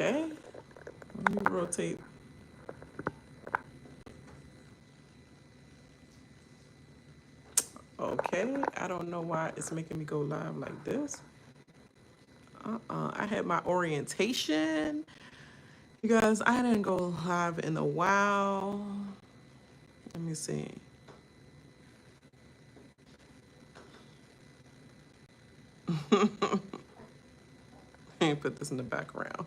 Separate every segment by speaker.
Speaker 1: Okay. Let me rotate. Okay. I don't know why it's making me go live like this. I had my orientation. You guys, I didn't go live in a while. Let me see. Let me put this in the background.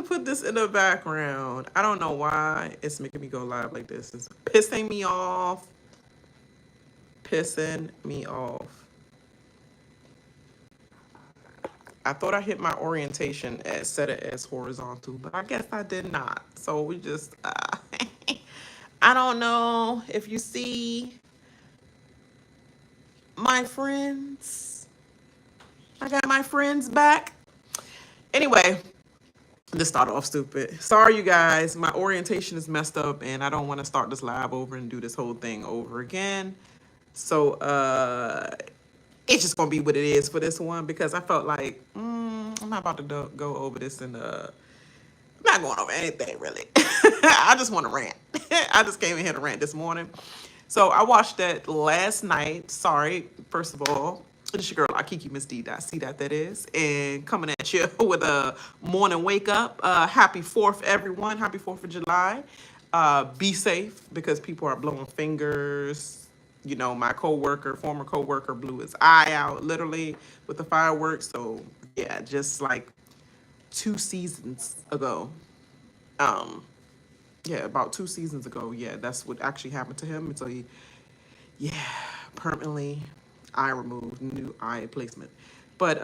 Speaker 1: Put this in the background. I don't know why it's making me go live like this. It's pissing me off. Pissing me off. I thought I hit my orientation and set it as horizontal, but I guess I did not. So we just, I don't know if you see my friends. I got my friends back. Anyway, this started off stupid. Sorry, you guys. My orientation is messed up, and I don't want to start this live over and do this whole thing over again. So, it's just gonna be what it is for this one because I felt like I'm not about to go over this and I'm not going over anything really. I just want to rant. I just came in here to rant this morning. So I watched that last night. Sorry, first of all, it's your girl Akiki Miss D. See that is, and coming at you with a morning wake up. Happy 4th, everyone. Happy 4th of July. Be safe because people are blowing fingers. You know, my former coworker, blew his eye out literally with the fireworks. So yeah, just like 2 seasons ago. Yeah, about 2 seasons ago. Yeah, that's what actually happened to him. And so he, permanently eye removed, new eye placement. But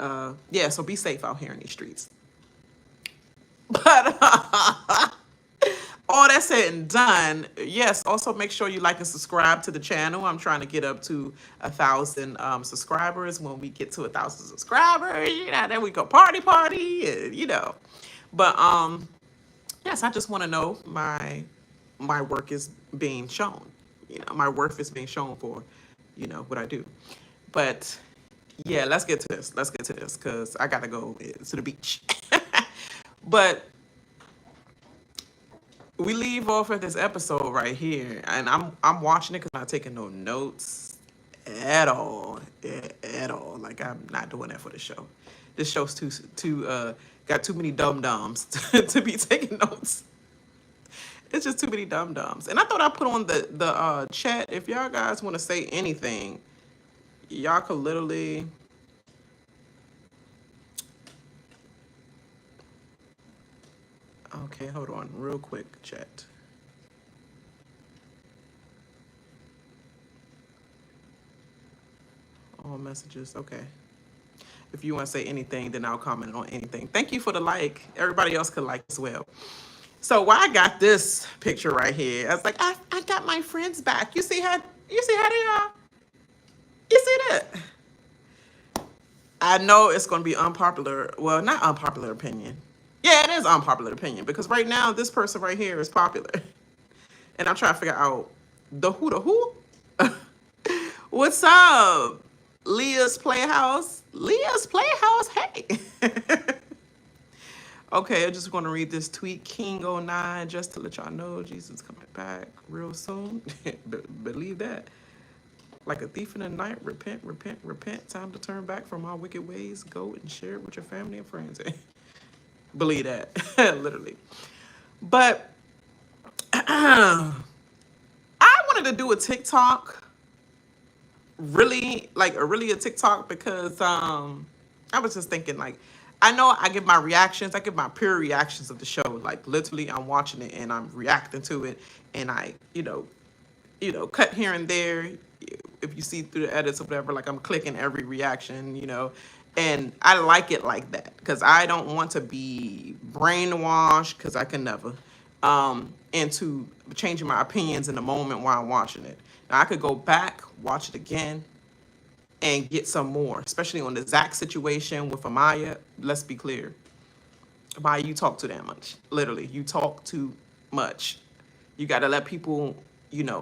Speaker 1: yeah, so be safe out here in these streets. But all that said and done, yes, also make sure you like and subscribe to the channel. I'm trying to get up to 1,000 subscribers. When we get to 1,000 subscribers, then we go party, and. But yes, I just want to know my work is being shown. My worth is being shown for, what I do. But yeah, let's get to this. Because I gotta go to the beach. But we leave off at this episode right here, and I'm watching it because I'm not taking no notes at all. Like I'm not doing that for the show. This show's got too many dum-dums to be taking notes. It's just too many dum-dums. And I thought I put on the chat. If y'all guys want to say anything, y'all could literally. Okay, hold on, real quick, chat. All messages, okay. If you want to say anything, then I'll comment on anything. Thank you for the like. Everybody else could like as well. So why I got this picture right here, I was like, I got my friends back. You see how they are? You see that? I know it's going to be unpopular. Well, not unpopular opinion. Yeah, it is unpopular opinion because right now this person right here is popular. And I'm trying to figure out the who. What's up? Leah's Playhouse. Hey. Okay, I'm just going to read this tweet. King09, just to let y'all know Jesus coming back real soon. Believe that. Like a thief in the night, repent. Time to turn back from our wicked ways. Go and share it with your family and friends. Believe that, literally. But I wanted to do a TikTok. Really a TikTok because I was just thinking like, I know I give my reactions, I give my pure reactions of the show. Like literally I'm watching it and I'm reacting to it and I, cut here and there. If you see through the edits or whatever, like I'm clicking every reaction, and I like it like that because I don't want to be brainwashed because I can never into changing my opinions in the moment while I'm watching it. Now I could go back, watch it again, and get some more, especially on the Zach situation with Amaya. Let's be clear. Amaya, you talk too damn much. Literally, you talk too much. You got to let people,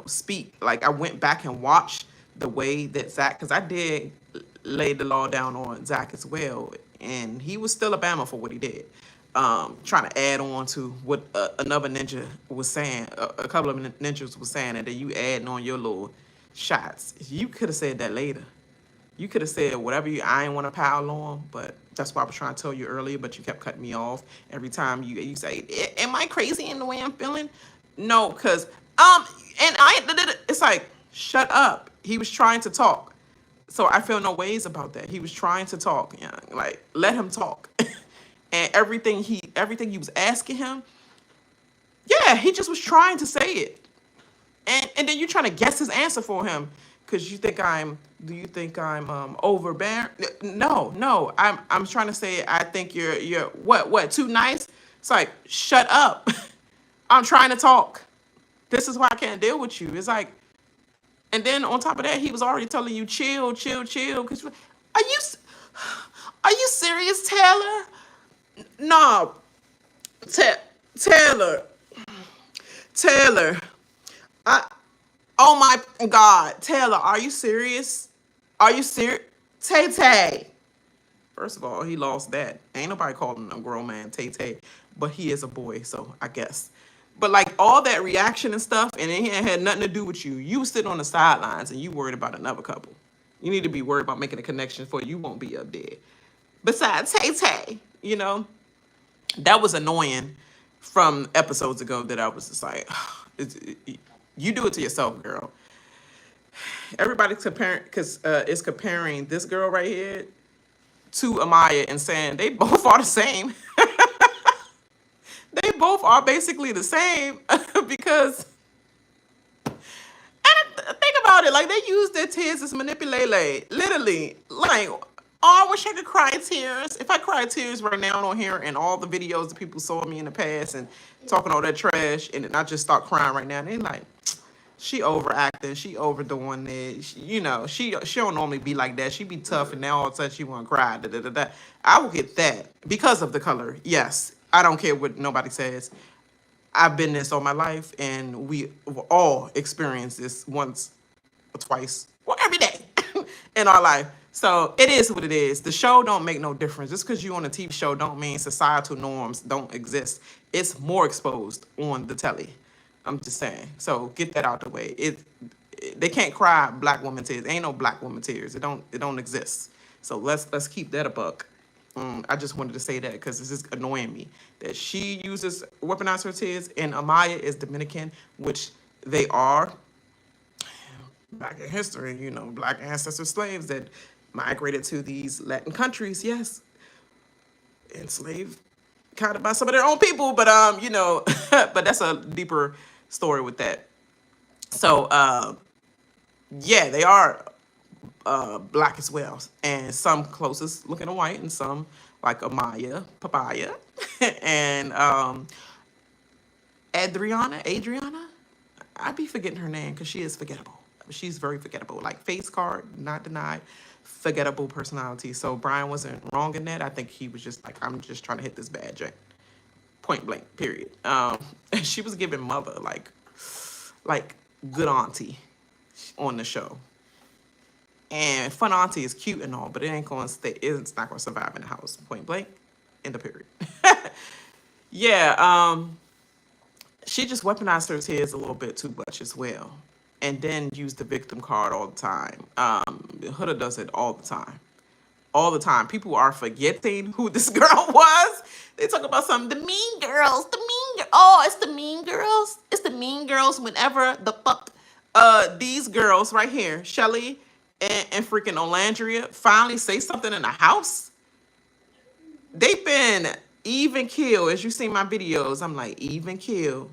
Speaker 1: speak. Like I went back and watched the way that Zach, because I did laid the law down on Zach as well, and he was still a Bama for what he did. Trying to add on to what another ninja was saying, a couple of ninjas was saying, and then you adding on your little shots. You could have said that later. You could have said whatever I ain't want to pile on, but that's what I was trying to tell you earlier, but you kept cutting me off every time you say, am I crazy in the way I'm feeling? No, because, it's like, shut up. He was trying to talk. So I feel no ways about that. He was trying to talk. Yeah, like, let him talk. And everything he was asking him, yeah, he just was trying to say it. And then you're trying to guess his answer for him because do you think I'm overbearing? No, I'm trying to say I think you're what, too nice? It's like, shut up. I'm trying to talk. This is why I can't deal with you. It's like, and then on top of that, he was already telling you chill. Cause are you serious, Taylor? No, Taylor. Oh my God, Taylor, are you serious? Are you serious? Tay. First of all, he lost that. Ain't nobody calling him a grown man Tay, but he is a boy, so I guess. But like all that reaction and stuff, and it had nothing to do with you. You sitting on the sidelines and you worried about another couple. You need to be worried about making a connection for you won't be up there. Besides Tay, you know, that was annoying from episodes ago that I was just like, you do it to yourself, girl. Everybody's comparing, because it's comparing this girl right here to Amaya and saying they both are the same. They both are basically the same because, and think about it, like they use their tears as manipulate, literally. Like, oh, I wish I could cry tears. If I cry tears right now on here and all the videos that people saw me in the past and talking all that trash, and then I just start crying right now, and they like, she overacting, she overdoing it. She don't normally be like that. She be tough, and now all of a sudden she want to cry. I will get that because of the color. Yes, I don't care what nobody says. I've been this all my life, and we all experience this once or twice or every day in our life. So it is what it is. The show don't make no difference. Just because you on a TV show don't mean societal norms don't exist. It's more exposed on the telly. I'm just saying. So get that out the way. They can't cry black woman tears. Ain't no black woman tears. It don't exist. So let's keep that a buck. I just wanted to say that because this is annoying me that she uses weaponized her tears, and Amaya is Dominican, which they are. Back in history, black ancestor slaves that migrated to these Latin countries. Yes, enslaved kind of by some of their own people, but but that's a deeper story with that. So yeah, they are black as well, and some closest looking to white, and some like Amaya, Papaya, and Adriana. I be forgetting her name because she is forgettable. She's very forgettable. Like face card, not denied, forgettable personality. So Bryan wasn't wrong in that. I think he was just like, I'm just trying to hit this bad joint. Point blank, period. She was giving mother like good auntie on the show. And fun auntie is cute and all, but it ain't gonna stay. It's not gonna survive in the house. Point blank, end of period. Yeah. She just weaponized her tears a little bit too much as well, and then used the victim card all the time. Huda does it all the time. All the time. People are forgetting who this girl was. They talk about the mean girls. Oh, it's the mean girls. It's the mean girls whenever the fuck these girls right here, Chelley and freaking Olandria, finally say something in the house. They've been even kill. As you see my videos, I'm like, even kill.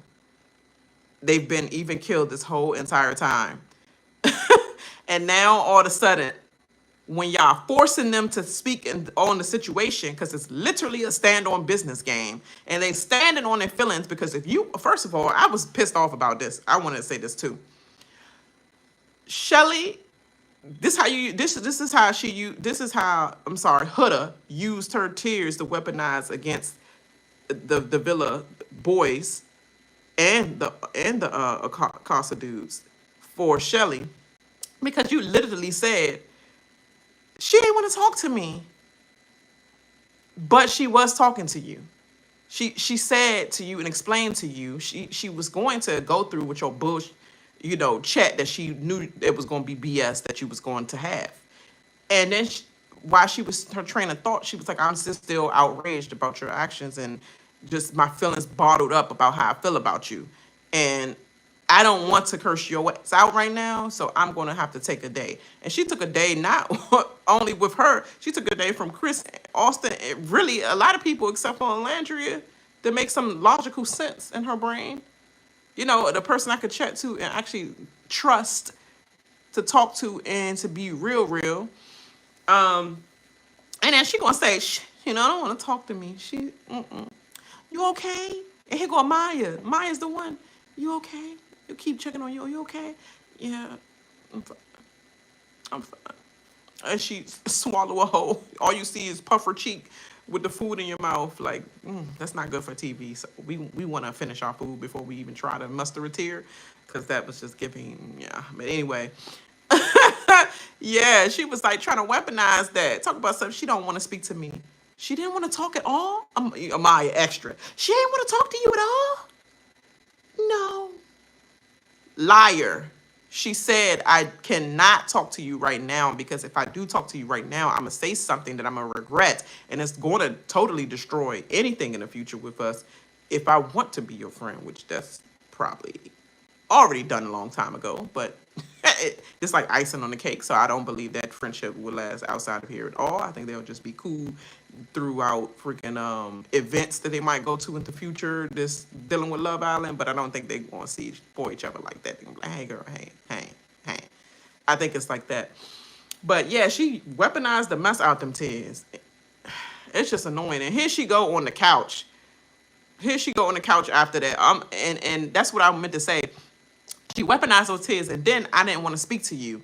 Speaker 1: They've been even killed this whole entire time. And now all of a sudden, when y'all forcing them to speak on the situation, because it's literally a stand-on business game, and they standing on their feelings, because first of all, I was pissed off about this. I wanted to say this too. Chelley, this is how Huda used her tears to weaponize against the Villa boys and the Casa dudes for Chelley, because you literally said, She didn't want to talk to me, but she was talking to you. She said to you and explained to you she was going to go through with your bush, chat that she knew it was going to be BS that you was going to have. And then while she was her train of thought, she was like, I'm just still outraged about your actions and just my feelings bottled up about how I feel about you. And I don't want to curse your ass out right now, so I'm going to have to take a day. And she took a day not only with her, she took a day from Chris, Austin, and really a lot of people except for Olandria that make some logical sense in her brain. The person I could chat to and actually trust to talk to and to be real. And then she gonna say, I don't want to talk to me. You okay? And here go Amaya. Maya's the one. You okay? You keep checking on you. Are you okay? Yeah, I'm fine. I'm fine. And she swallow a whole. All you see is puff her cheek with the food in your mouth. Like, that's not good for TV. So we want to finish our food before we even try to muster a tear, because that was just giving, yeah. But anyway, yeah, she was like trying to weaponize that. Talk about stuff. She don't want to speak to me. She didn't want to talk at all. Amaya extra. She didn't want to talk to you at all. No. Liar. She said, I cannot talk to you right now because if I do talk to you right now, I'm going to say something that I'm going to regret. And it's going to totally destroy anything in the future with us if I want to be your friend, which that's probably already done a long time ago. But it's like icing on the cake. So I don't believe that friendship will last outside of here at all. I think they'll just be cool throughout freaking events that they might go to in the future, this dealing with Love Island, but I don't think they're going to see for each other like that. They're going to be like, hey girl, hey. I think it's like that. But yeah, she weaponized the mess out them tears. It's just annoying. And here she go on the couch. After that. And that's what I meant to say. She weaponized those tears, and then I didn't want to speak to you.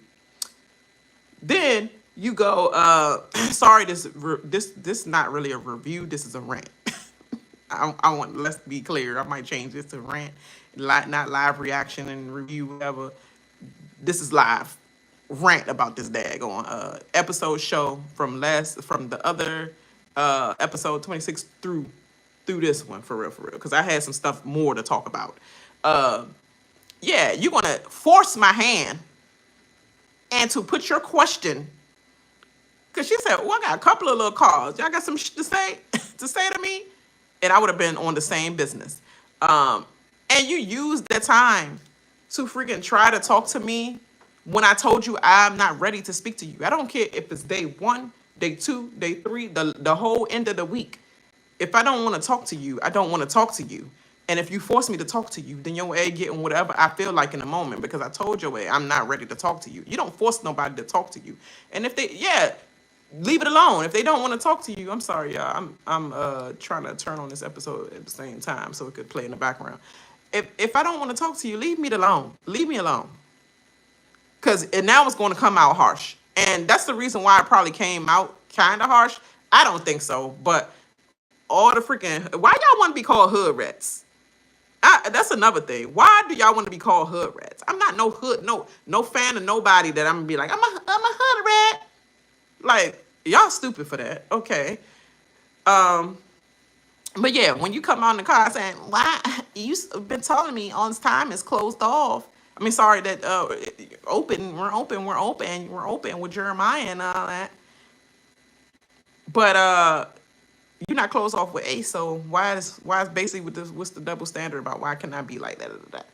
Speaker 1: Then you go, sorry, this not really a review. This is a rant. Let's be clear. I might change this to rant, not live reaction and review, whatever. This is live rant about this daggone episode show from the other episode 26 through this one, for real, because I had some stuff more to talk about. Yeah, you're gonna force my hand and to put your question. Because she said, I got a couple of little calls. Y'all got some shit to say to me? And I would have been on the same business. And you used that time to freaking try to talk to me when I told you I'm not ready to speak to you. I don't care if it's day 1, day 2, day 3, the whole end of the week. If I don't want to talk to you, I don't want to talk to you. And if you force me to talk to you, then your A getting whatever I feel like in the moment, because I told your A I'm not ready to talk to you. You don't force nobody to talk to you. And if leave it alone. If they don't want to talk to you, I'm sorry, y'all. I'm trying to turn on this episode at the same time so it could play in the background. If I don't want to talk to you, leave me alone. Leave me alone. Because now it's going to come out harsh. And that's the reason why it probably came out kind of harsh. I don't think so. But all the freaking... Why y'all want to be called hood rats? That's another thing. Why do y'all want to be called hood rats? I'm not no fan of nobody that I'm going to be like, I'm a hood rat. Like, y'all stupid for that. Okay. But yeah, when you come out in the car saying, why? You've been telling me all this time is closed off. I mean, sorry, that we're open with Jeremiah and all that. But you're not closed off with Ace, so why is basically what's the double standard about why can I be like that?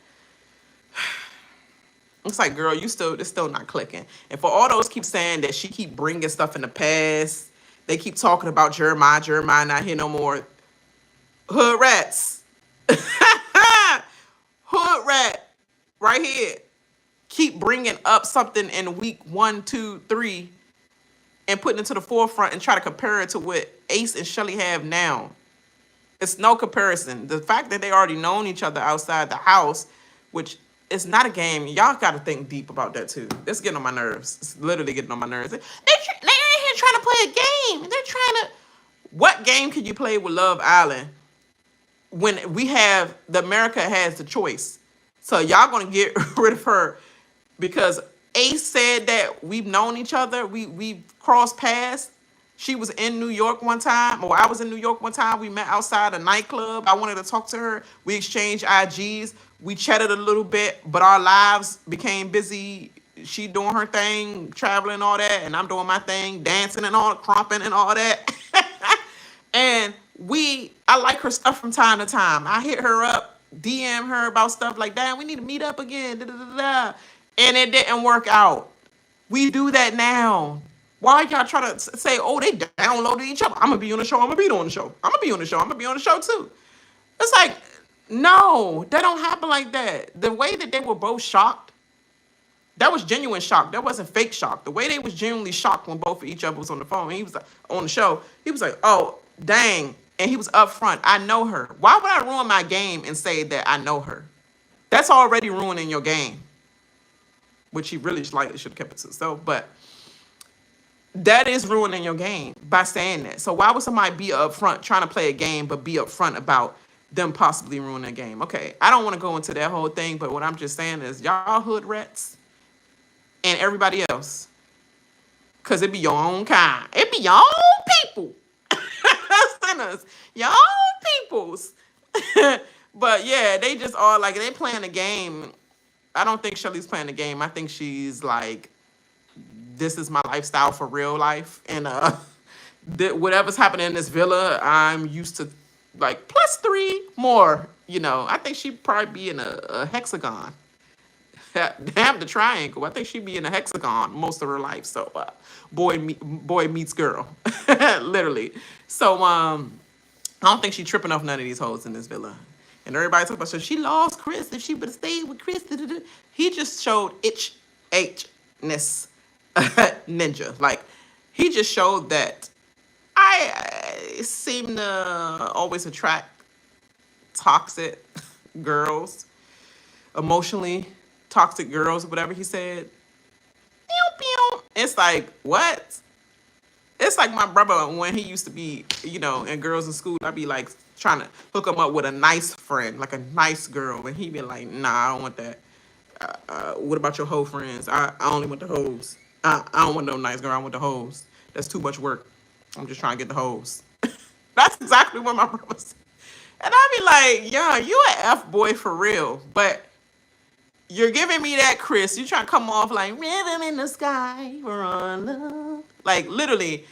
Speaker 1: It's like, girl, it's still not clicking. And for all those keep saying that she keep bringing stuff in the past, they keep talking about Jeremiah not here no more. Hood rats. Hood rat right here. Keep bringing up something in week 1, 2, 3 and putting it to the forefront and try to compare it to what Ace and Chelley have now. It's no comparison. The fact that they already known each other outside the house, which is not a game, y'all got to think deep about that too. It's getting on my nerves. It's literally getting on my nerves. They ain't here trying to play a game. They're trying to... What game can you play with Love Island when America has the choice? So y'all going to get rid of her because Ace said that we've known each other. We crossed paths. She was in New York one time, or I was in New York one time. We met outside a nightclub. I wanted to talk to her. We exchanged IGs. We chatted a little bit, but our lives became busy. She doing her thing, traveling, all that, and I'm doing my thing, dancing and all, crumping and all that. And I like her stuff from time to time. I hit her up, DM her about stuff like, damn, we need to meet up again. Da, da, da, da. And it didn't work out. We do that now. Why y'all trying to say, oh, they downloaded each other? I'm going to be on the show. I'm going to be on the show. I'm going to be on the show. I'm going to be on the show too. It's like, no, that don't happen like that. The way that they were both shocked, that was genuine shock. That wasn't fake shock. The way they was genuinely shocked when both of each other was on the phone. He was like, on the show. He was like, oh, dang. And he was upfront. I know her. Why would I ruin my game and say that I know her? That's already ruining your game. Which he really slightly should have kept it to himself. But that is ruining your game by saying that. So why would somebody be upfront trying to play a game but be upfront about them possibly ruining a game? Okay, I don't want to go into that whole thing, but what I'm just saying is y'all hood rats and everybody else, because it be your own kind. It be your own people. Sinners. Your own peoples. But yeah, they just all like, they playing a game. I don't think Chelley's playing the game. I think she's like, this is my lifestyle for real life. And whatever's happening in this villa, I'm used to like +3 more. You know, I think she'd probably be in a hexagon. Damn the triangle. I think she'd be in a hexagon most of her life. So boy meets girl. Literally. So I don't think she's tripping off none of these hoes in this villa. And everybody talking about, so she lost Chris. If she would have stayed with Chris, he just showed itch-ness ninja. Like, he just showed that I seem to always attract toxic girls, emotionally toxic girls, or whatever he said. It's like, what? It's like my brother when he used to be, you know, in girls in school, I'd be like trying to hook him up with a nice friend, like a nice girl. And he'd be like, nah, I don't want that. What about your hoe friends? I only want the hoes. I don't want no nice girl. I want the hoes. That's too much work. I'm just trying to get the hoes. That's exactly what my brother said. And I'd be like, yeah, you an F-boy for real. But you're giving me that, Chris. You trying to come off like, rhythm in the sky, we're on love. Like, literally,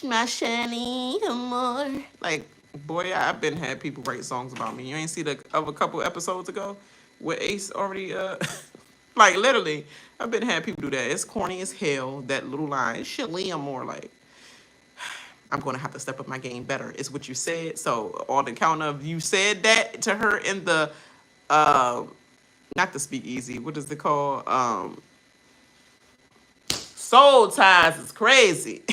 Speaker 1: my shiny amor. Like, boy, I've been had people write songs about me. You ain't see a couple episodes ago where Ace already, like, literally, I've been had people do that. It's corny as hell, that little line. Chelley, I'm more like, I'm going to have to step up my game better. It's what you said. So, on the count of you said that to her in the, not the speakeasy, what is it called? Soul ties is crazy.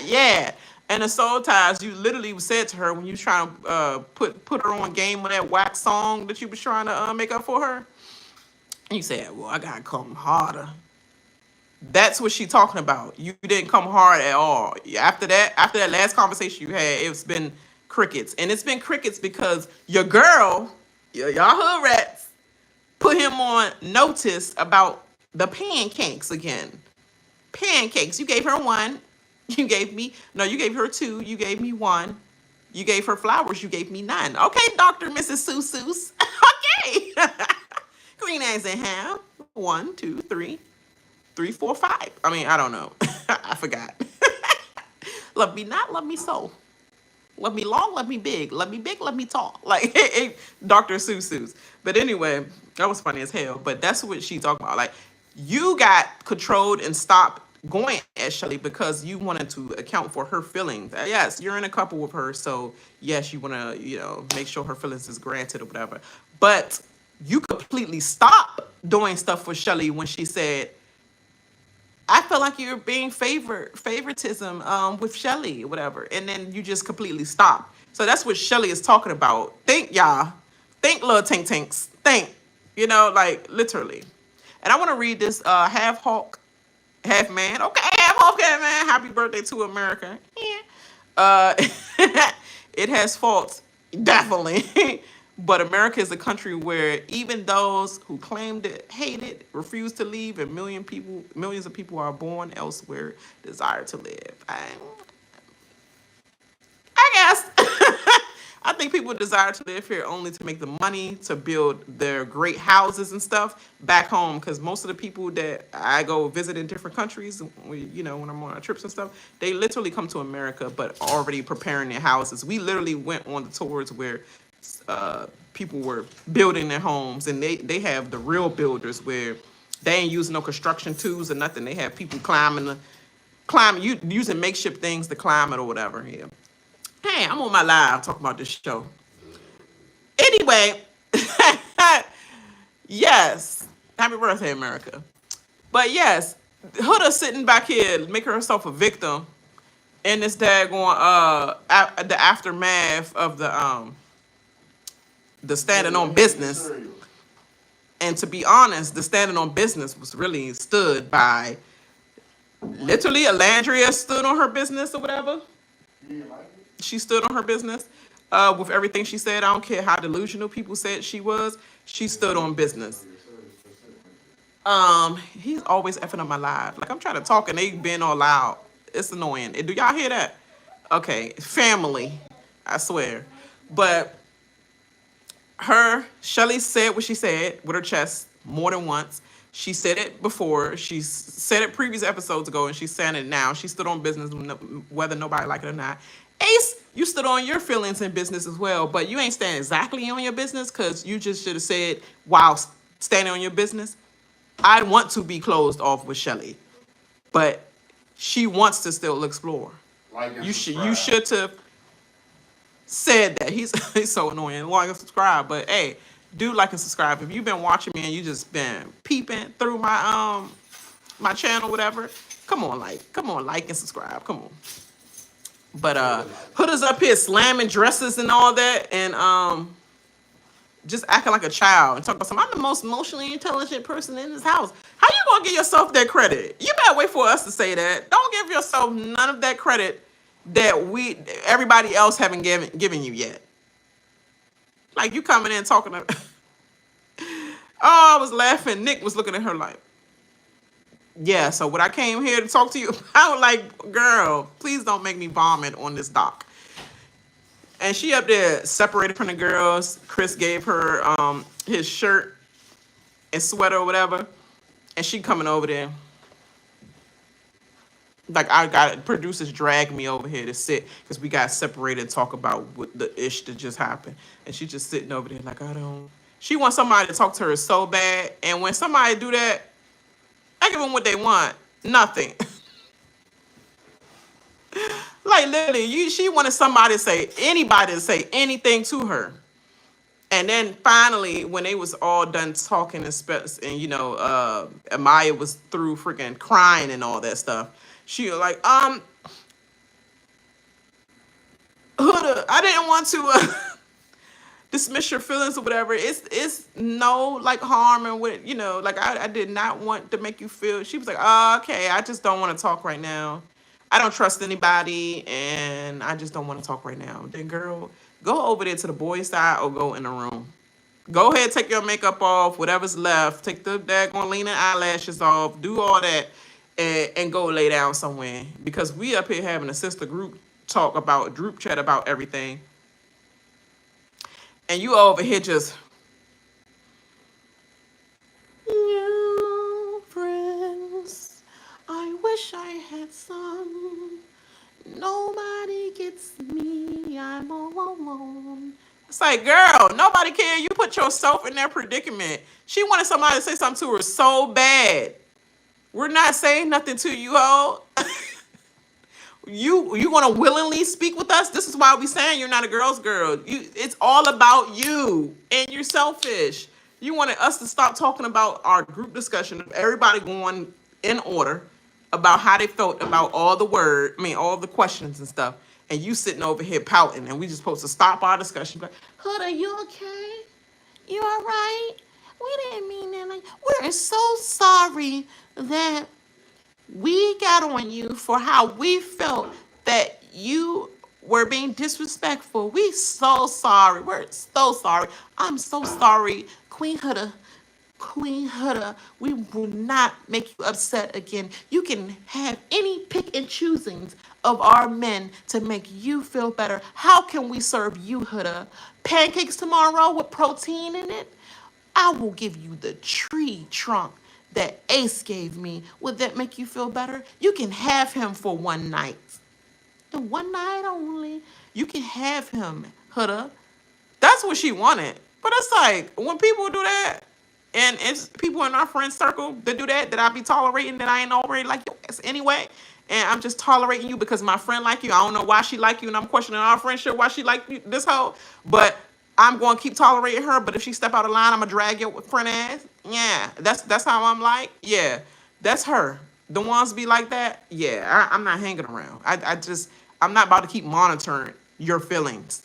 Speaker 1: Yeah. And the soul ties, you literally said to her when you was trying to put her on game with that wax song that you was trying to make up for her. And you said, well, I got to come harder. That's what she talking about. You didn't come hard at all. After that last conversation you had, it's been crickets. And it's been crickets because your girl, y'all hood rats, put him on notice about the pancakes again. Pancakes. You gave her 1. You gave her 2. You gave me 1. You gave her flowers. You gave me 9. Okay, Dr. Mrs. Seuss. Okay. Green eggs and ham. 1, 2, 3. 3, 4, 5. I mean, I don't know. I forgot. Love me not, love me so. Love me long, love me big. Love me big, love me tall. Like, Dr. Seuss. But anyway, that was funny as hell. But that's what she talking about. Like, you got controlled and stopped going at Chelley because you wanted to account for her feelings. Yes, you're in a couple with her. So, yes, you want to, you know, make sure her feelings is granted or whatever. But you completely stopped doing stuff with Chelley when she said, I feel like you're being favoritism with Chelley or whatever. And then you just completely stop. So that's what Chelley is talking about. Think, y'all. Think, little tanks. Think. You know, like, literally. And I want to read this half hawk, half man. Okay, half hawk, half man. Happy birthday to America. Yeah. It has faults. Definitely. But America is a country where even those who claim to hate it refuse to leave, and millions of people are born elsewhere, desire to live. I guess. I think people desire to live here only to make the money to build their great houses and stuff back home. Because most of the people that I go visit in different countries, you know, when I'm on our trips and stuff, they literally come to America, but already preparing their houses. We literally went on the tours where people were building their homes, and they have the real builders where they ain't using no construction tools or nothing. They have people climbing, using makeshift things to climb it or whatever. Yeah. Hey, I'm on my live talking about this show. Anyway, yes, happy birthday, America. But yes, Huda sitting back here making herself a victim in this daggone the aftermath of the standing on business. And to be honest, the standing on business was really stood by literally Olandria stood on her business or whatever. She stood on her business with everything she said. I don't care how delusional people said she was. She stood on business. He's always effing up my live. Like, I'm trying to talk and they being all loud. It's annoying. Do y'all hear that? Okay, family, I swear. But Chelley said what she said with her chest more than once. She said it before. She said it previous episodes ago, and she's saying it now. She stood on business whether nobody liked it or not. Ace, you stood on your feelings in business as well, but you ain't standing exactly on your business because you just should have said, while standing on your business, I want to be closed off with Chelley, but she wants to still explore. You should have said that. He's so annoying. Like and subscribe, but hey, do like and subscribe. If you've been watching me and you just been peeping through my my channel, whatever, come on, like and subscribe. Come on. But Huda's up here slamming dresses and all that, and just acting like a child and talking about something. I'm the most emotionally intelligent person in this house. How you gonna give yourself that credit? You better wait for us to say that. Don't give yourself none of that credit that everybody else haven't given you yet. Like, you coming in talking to oh, I was laughing. Nick was looking at her like, yeah, so what I came here to talk to you about, like, girl, please don't make me vomit on this dock. And she up there separated from the girls. Chris gave her his shirt and sweater or whatever. And she coming over there. Like, producers dragged me over here to sit because we got separated and talk about what the ish that just happened. And she just sitting over there like, she wants somebody to talk to her so bad. And when somebody do that, I give them what they want. Nothing. Like, literally, she wanted anybody to say anything to her. And then finally, when they was all done talking and you know, Amaya was through freaking crying and all that stuff, she was like, Huda, I didn't want to dismiss your feelings or whatever. It's no, like, harm and what, you know, like, I did not want to make you feel. She was like, oh, okay, I just don't want to talk right now. I don't trust anybody, and I just don't want to talk right now. Then, girl, go over there to the boys' side or go in the room. Go ahead, take your makeup off, whatever's left. Take the daggone leaning eyelashes off. Do all that, and go lay down somewhere. Because we up here having a sister group chat about everything. And you over here just... New friends, I wish I had some. Nobody gets me, I'm all alone. It's like, girl, nobody care. You put yourself in that predicament. She wanted somebody to say something to her so bad. We're not saying nothing to you, ho. You want to willingly speak with us? This is why we saying you're not a girl's girl. It's all about you, and you're selfish. You wanted us to stop talking about our group discussion of everybody going in order about how they felt about all the questions and stuff, and you sitting over here pouting, and we just supposed to stop our discussion. Like, Huda, you okay? You all right? We didn't mean that. Like, we're so sorry that we got on you for how we felt that you we're being disrespectful. We so sorry. We're so sorry. I'm so sorry, Queen Huda. Queen Huda, we will not make you upset again. You can have any pick and choosings of our men to make you feel better. How can we serve you, Huda? Pancakes tomorrow with protein in it? I will give you the tree trunk that Ace gave me. Would that make you feel better? You can have him for one night. And one night only. You can have him, Huda. That's what she wanted. But it's like, when people do that, and it's people in our friend circle that do that I be tolerating, that I ain't already like your ass anyway. And I'm just tolerating you because my friend like you. I don't know why she like you, and I'm questioning our friendship, why she like you, this hoe. But I'm going to keep tolerating her. But if she step out of line, I'm going to drag your friend ass. Yeah, that's how I'm like. Yeah, that's her. The ones be like that. Yeah, I'm not hanging around. I'm not about to keep monitoring your feelings.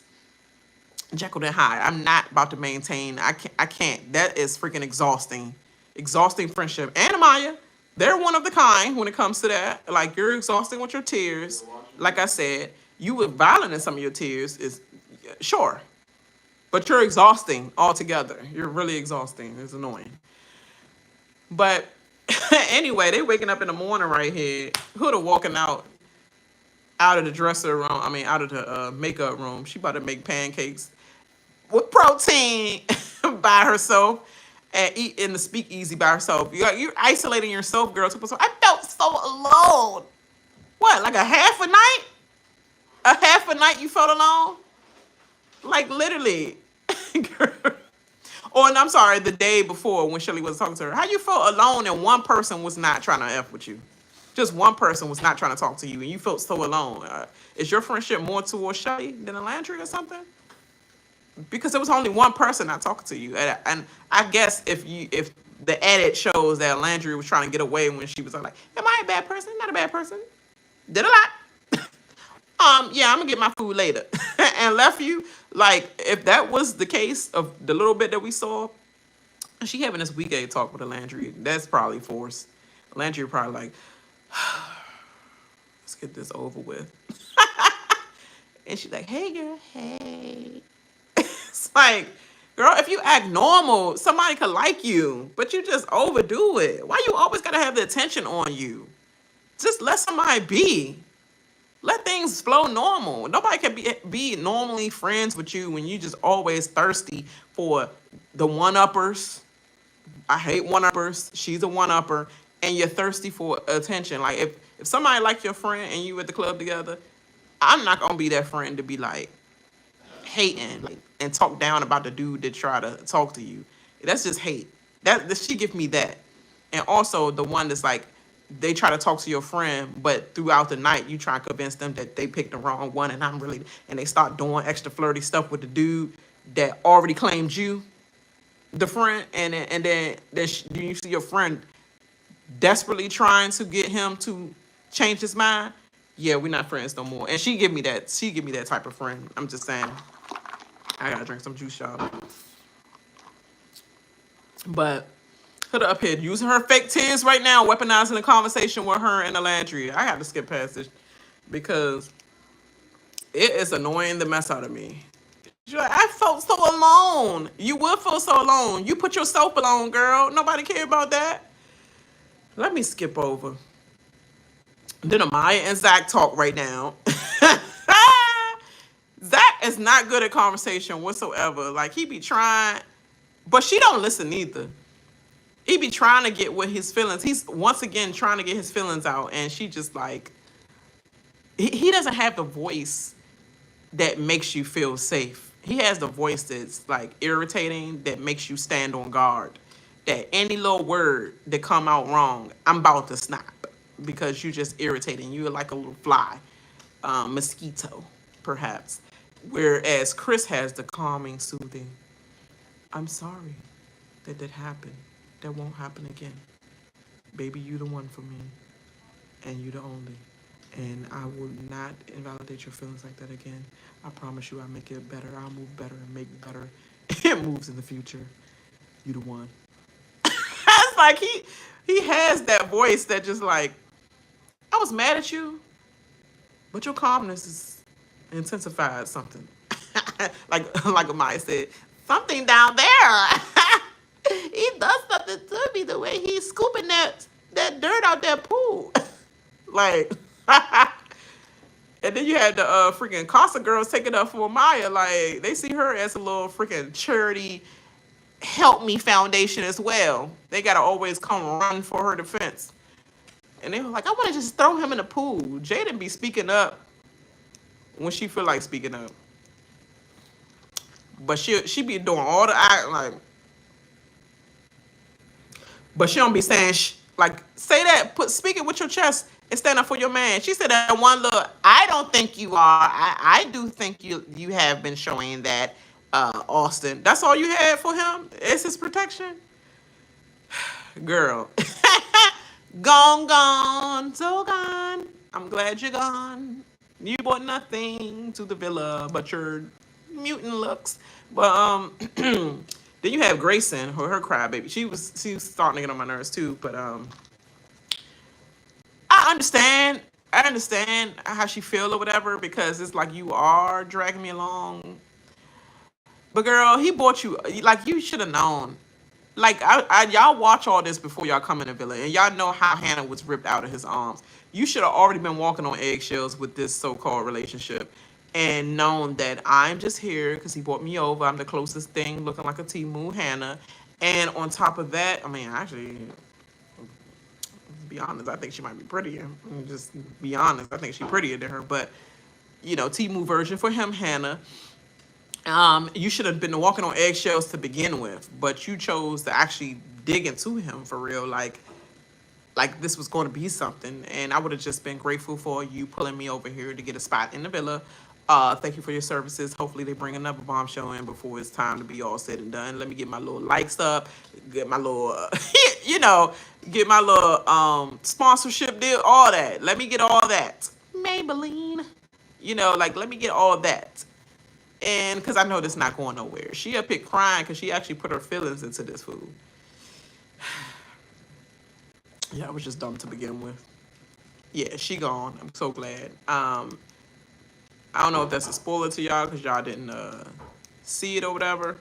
Speaker 1: Jekyll and Hyde. I'm not about to maintain. I can't. That is freaking exhausting. Exhausting friendship. And Amaya, they're one of the kind when it comes to that. Like, you're exhausting with your tears. Like I said, you were violent in some of your tears. Is sure. But you're exhausting altogether. You're really exhausting. It's annoying. But anyway, they waking up in the morning right here. Huda walking out of the dresser room. I mean, out of the makeup room. She about to make pancakes with protein by herself and eat in the speakeasy by herself. You're isolating yourself, girl. I felt so alone. What, like a half a night? A half a night you felt alone? Like, literally. Or, I'm sorry, the day before when Chelley was talking to her. How you felt alone and one person was not trying to F with you? Just one person was not trying to talk to you and you felt so alone. Is your friendship more towards Chelley than Olandria or something? Because there was only one person not talking to you. And I guess if the edit shows that Olandria was trying to get away when she was like, am I a bad person? Not a bad person. Did a lot. Yeah, I'm gonna get my food later. And left you. Like, if that was the case of the little bit that we saw, she having this weekend talk with Olandria. That's probably forced. Olandria probably like, let's get this over with. And she's like, hey girl, hey. It's like, girl, if you act normal, somebody could like you, but you just overdo it. Why you always gotta have the attention on you? Just let somebody be. Let things flow normal. Nobody can be normally friends with you when you just always thirsty for the one-uppers. I hate one-uppers. She's a one-upper. And you're thirsty for attention. Like, if somebody like your friend and you at the club together, I'm not going to be that friend to be, like, hating and talk down about the dude that try to talk to you. That's just hate. She give me that. And also the one that's like, they try to talk to your friend, but throughout the night you try to convince them that they picked the wrong one, and they start doing extra flirty stuff with the dude that already claimed you, the friend, and then you see your friend desperately trying to get him to change his mind. Yeah, we're not friends no more. And she give me that type of friend. I'm just saying. I gotta drink some juice, y'all. But Huda up here using her fake tears right now, weaponizing the conversation with her and Olandria. I have to skip past this because it is annoying the mess out of me. She's like, I felt so alone. You will feel so alone. You put yourself alone, girl. Nobody care about that. Let me skip over. Then Amaya and Zach talk right now. Zach is not good at conversation whatsoever. Like, he be trying, but she don't listen either. He be trying to get with his feelings. He's once again trying to get his feelings out, and she just like, he doesn't have the voice that makes you feel safe. He has the voice that's like irritating, that makes you stand on guard. That any little word that come out wrong, I'm about to snap because you just irritating. You're like a little fly, mosquito, perhaps. Whereas Chris has the calming, soothing, I'm sorry that happened. That won't happen again. Baby, you the one for me. And you the only. And I will not invalidate your feelings like that again. I promise you I'll make it better. I'll move better and make better. It moves in the future. You the one. It's like he has that voice that just like, I was mad at you, but your calmness is intensified something. like Amaya said, something down there. He does something to me the way he's scooping that dirt out that pool. Like, and then you had the freaking Casa girls taking up for Amaya. Like, they see her as a little freaking charity help me foundation as well. They gotta always come run for her defense. And they were like, I want to just throw him in the pool. Jaden be speaking up when she feel like speaking up. But she be doing all the act like, but she don't be saying like, say that, speak it with your chest and stand up for your man. She said that one look, I don't think you are. I do think you have been showing that, Austin. That's all you had for him? It's his protection? Girl. Gone, so gone. I'm glad you're gone. You brought nothing to the villa but your mutant looks. But then you have Gracyn, her crybaby. She was starting to get on my nerves too. But I understand how she feel or whatever, because it's like, you are dragging me along. But girl, he bought you, like, you should have known. Like, y'all watch all this before y'all come in the villa, and y'all know how Hannah was ripped out of his arms. You should have already been walking on eggshells with this so-called relationship and known that I'm just here because he brought me over. I'm the closest thing looking like a T-Moon Hannah. And on top of that, I mean, actually, to be honest, I think she might be prettier. Just be honest, I think she's prettier than her. But, you know, T-Moon version for him, Hannah. You should have been walking on eggshells to begin with, but you chose to actually dig into him for real, like this was going to be something. And I would have just been grateful for you pulling me over here to get a spot in the villa. Thank you for your services. Hopefully they bring another bombshell in before it's time to be all said and done. Let me get my little likes up, get my little, get my little sponsorship deal, all that. Let me get all that. Maybelline, let me get all that. And because I know this not going nowhere. She up here crying because she actually put her feelings into this food. Yeah, I was just dumb to begin with. Yeah, she gone. I'm so glad. I don't know if that's a spoiler to y'all because y'all didn't see it or whatever.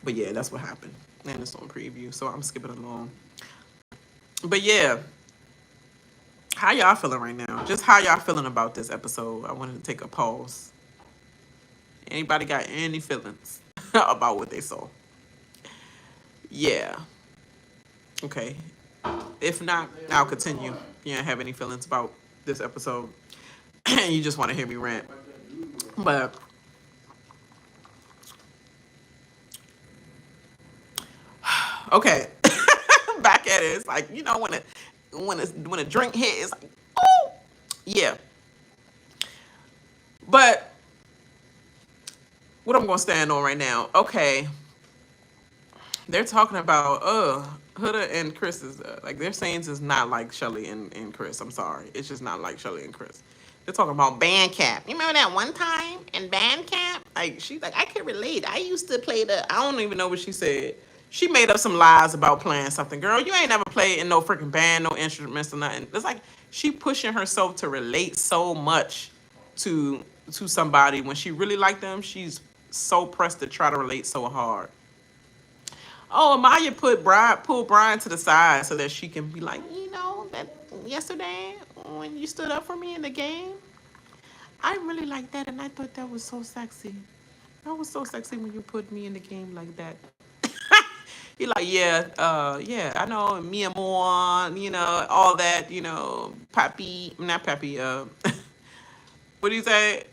Speaker 1: But yeah, that's what happened. And it's on preview, so I'm skipping along. But yeah. How y'all feeling right now? Just how y'all feeling about this episode? I wanted to take a pause. Anybody got any feelings about what they saw? Yeah. Okay. If not, I'll continue. You don't have any feelings about this episode. You just want to hear me rant. But okay. Back at it. It's like, when a drink hit, it's like, oh, yeah. But what I'm gonna stand on right now, okay. They're talking about Huda and Chris is like, their scenes is not like Chelley and Chris. I'm sorry, it's just not like Chelley and Chris. They're talking about band camp. You remember that one time in band camp? Like, she's like, I can relate. I used to play I don't even know what she said. She made up some lies about playing something. Girl, you ain't never played in no freaking band, no instruments or nothing. It's like she pushing herself to relate so much to somebody. When she really liked them, she's so pressed to try to relate so hard. Oh, Amaya pulled Bryan to the side so that she can be like, that yesterday when you stood up for me in the game, I really liked that, and I thought that was so sexy. That was so sexy when you put me in the game like that. He like, yeah, I know, mi amor, all that, papi, not papi, what do you say?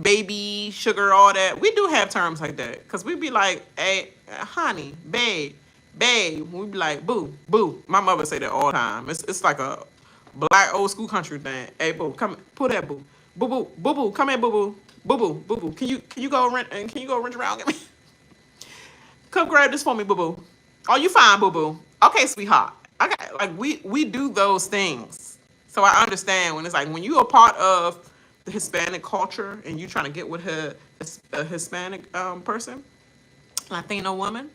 Speaker 1: Baby, sugar, all that. We do have terms like that, because we be like, hey, honey, babe, we be like, boo, boo. My mother say that all the time. It's like a black old school country thing. Hey, boo, come, pull that boo. Boo, boo, boo, boo, come here, boo, boo. Boo, boo, boo, boo. Can you go rent around, get me? Come grab this for me, boo, boo. Oh, you fine, boo-boo. Okay, sweetheart. Okay, like, we do those things. So I understand when it's like, when you're a part of the Hispanic culture and you trying to get with a Hispanic person, Latino woman,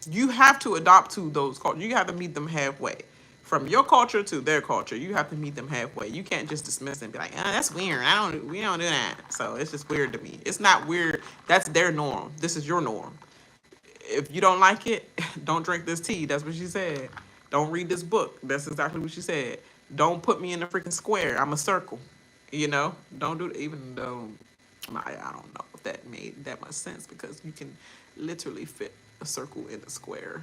Speaker 1: you have to adopt to those cultures. You have to meet them halfway. From your culture to their culture, you have to meet them halfway. You can't just dismiss and be like, "Oh, that's weird. We don't do that." So it's just weird to me. It's not weird. That's their norm. This is your norm. If you don't like it, don't drink this tea. That's what she said. Don't read this book. That's exactly what she said. Don't put me in a freaking square. I'm a circle. You know? Don't do it. Even though I don't know if that made that much sense, because you can literally fit a circle in a square.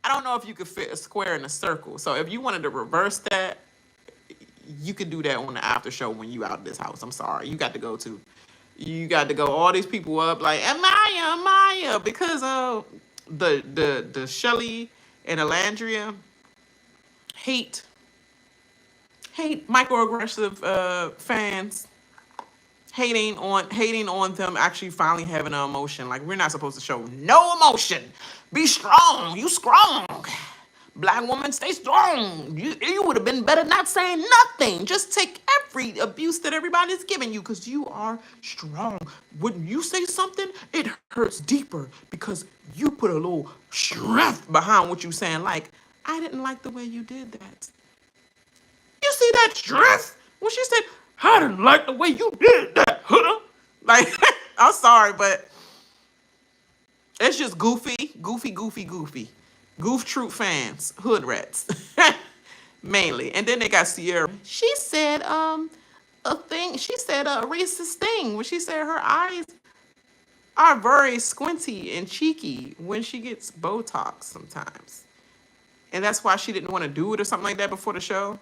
Speaker 1: I don't know if you could fit a square in a circle. So if you wanted to reverse that, you could do that on the after show when you out of this house. I'm sorry. You got to go too. You got to go all these people up like Amaya, because of the Chelley and Olandria hate microaggressive fans. Hating on them actually finally having an emotion. Like, we're not supposed to show no emotion. Be strong. You strong. Black woman, stay strong. You would have been better not saying nothing. Just take every abuse that everybody's giving you, because you are strong. When you say something, it hurts deeper because you put a little strength behind what you're saying. Like, I didn't like the way you did that. You see that strength? When she said, I didn't like the way you did that, Huda. Like, I'm sorry, but it's just goofy. Goof Troop fans, hood rats, mainly. And then they got Cierra. She said a thing. She said a racist thing when she said her eyes are very squinty and cheeky when she gets Botox sometimes, and that's why she didn't want to do it or something like that before the show.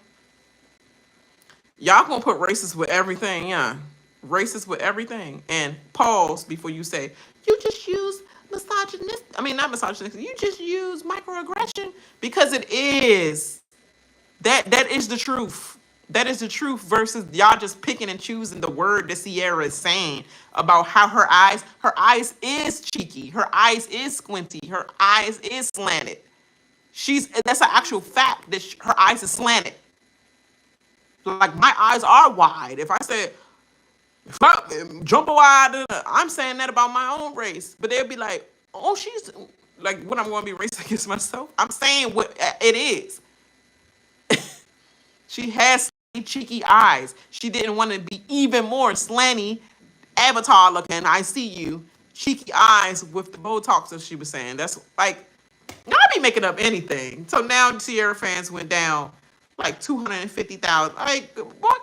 Speaker 1: Y'all gonna put racist with everything, yeah. Racist with everything. And pause before you say, you just use misogynist. I mean, not misogynist. You just use microaggression, because it is. That is the truth. That is the truth versus y'all just picking and choosing the word that Cierra is saying about how her eyes is cheeky. Her eyes is squinty. Her eyes is slanted. That's an actual fact that her eyes is slanted. Like, my eyes are wide. If I said, jumbo eyed, I'm saying that about my own race. But they'll be like, oh, she's like, what, I'm going to be racist against myself? I'm saying what it is. She has cheeky eyes. She didn't want to be even more slanty, Avatar looking. I see you. Cheeky eyes with the Botox, as she was saying. That's like, y'all be making up anything. So now Cierra fans went down like 250,000. Like, boy,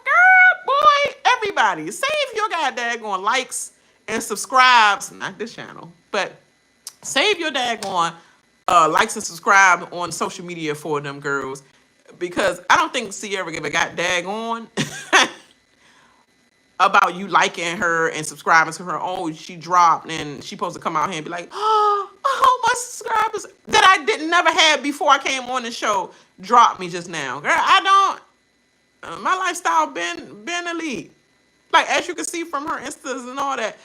Speaker 1: everybody, save your daggone likes and subscribes. Not this channel, but save your daggone likes and subscribe on social media for them girls, because I don't think Cierra ever got daggone about you liking her and subscribing to her. Oh, she dropped, and she supposed to come out here and be like, oh, my subscribers that I didn't never have before I came on the show dropped me just now. Girl, I don't. My lifestyle been elite. Like, as you can see from her Instas and all that,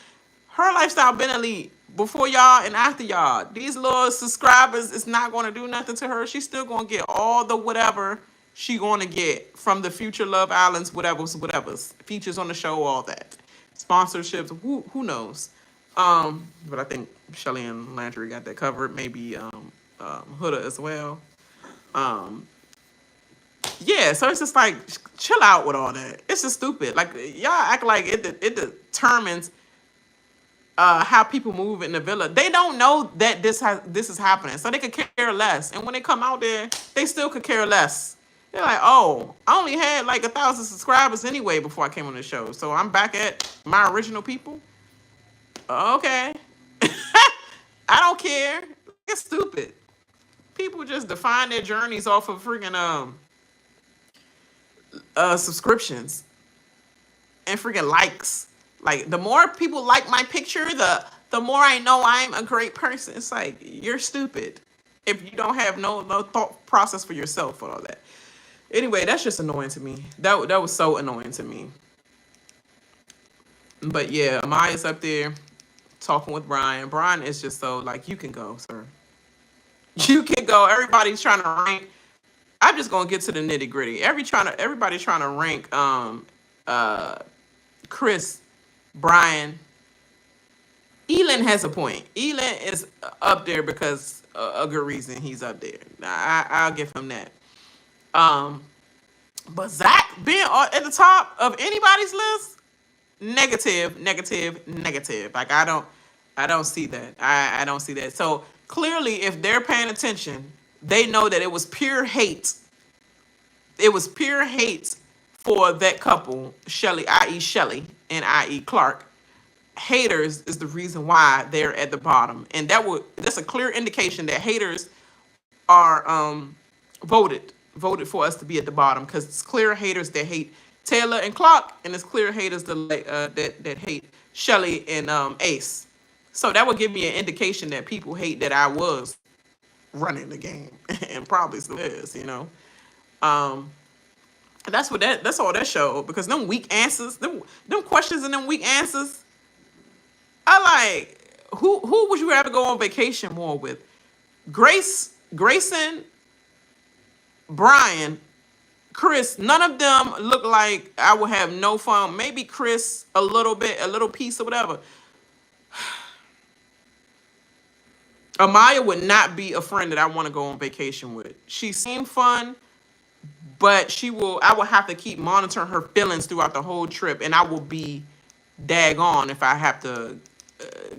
Speaker 1: her lifestyle been elite before y'all and after y'all. These little subscribers is not going to do nothing to her. She's still going to get all the whatever she going to get from the future Love Islands, whatever's. Features on the show, all that. Sponsorships, who knows? But I think Chelley and Landry got that covered. Maybe Huda as well. Yeah, so it's just like, chill out with all that. It's just stupid. Like, y'all act like it determines how people move in the villa. They don't know that this is happening, so they could care less. And when they come out there, they still could care less. They're like, oh, I only had like 1,000 subscribers anyway before I came on the show, so I'm back at my original people. Okay. I don't care. It's stupid. People just define their journeys off of freaking subscriptions and freaking likes. Like, the more people like my picture, the more I know I'm a great person. It's like, you're stupid if you don't have no thought process for yourself and all that. Anyway, that's just annoying to me. That was so annoying to me. But yeah, Amaya's up there talking with Bryan. Bryan is just so like, you can go, sir. You can go. Everybody's trying to rank. I'm just gonna get to the nitty gritty. Everybody's trying to rank Chris, Bryan, Elan has a point. Elan is up there because a good reason he's up there. I'll give him that. Um, but Zach being at the top of anybody's list, negative, negative, negative. Like I don't see that. I don't see that. So clearly, if they're paying attention, they know that it was pure hate. It was pure hate for that couple, Chelley, i.e. Chelley, and i.e. Clarke. Haters is the reason why they're at the bottom, and that's a clear indication that haters are voted for us to be at the bottom, because it's clear haters that hate Taylor and Clarke, and it's clear haters that hate Chelley and Ace. So that would give me an indication that people hate that I was running the game and probably still is, you know. That's all that showed, because them weak answers, them questions and them weak answers, I like, who would you rather go on vacation more with? Gracyn, Bryan, Chris. None of them look like I would have no fun. Maybe Chris a little bit, a little piece or whatever. Amaya would not be a friend that I want to go on vacation with. She seemed fun, but I will have to keep monitoring her feelings throughout the whole trip, and I will be daggone if I have to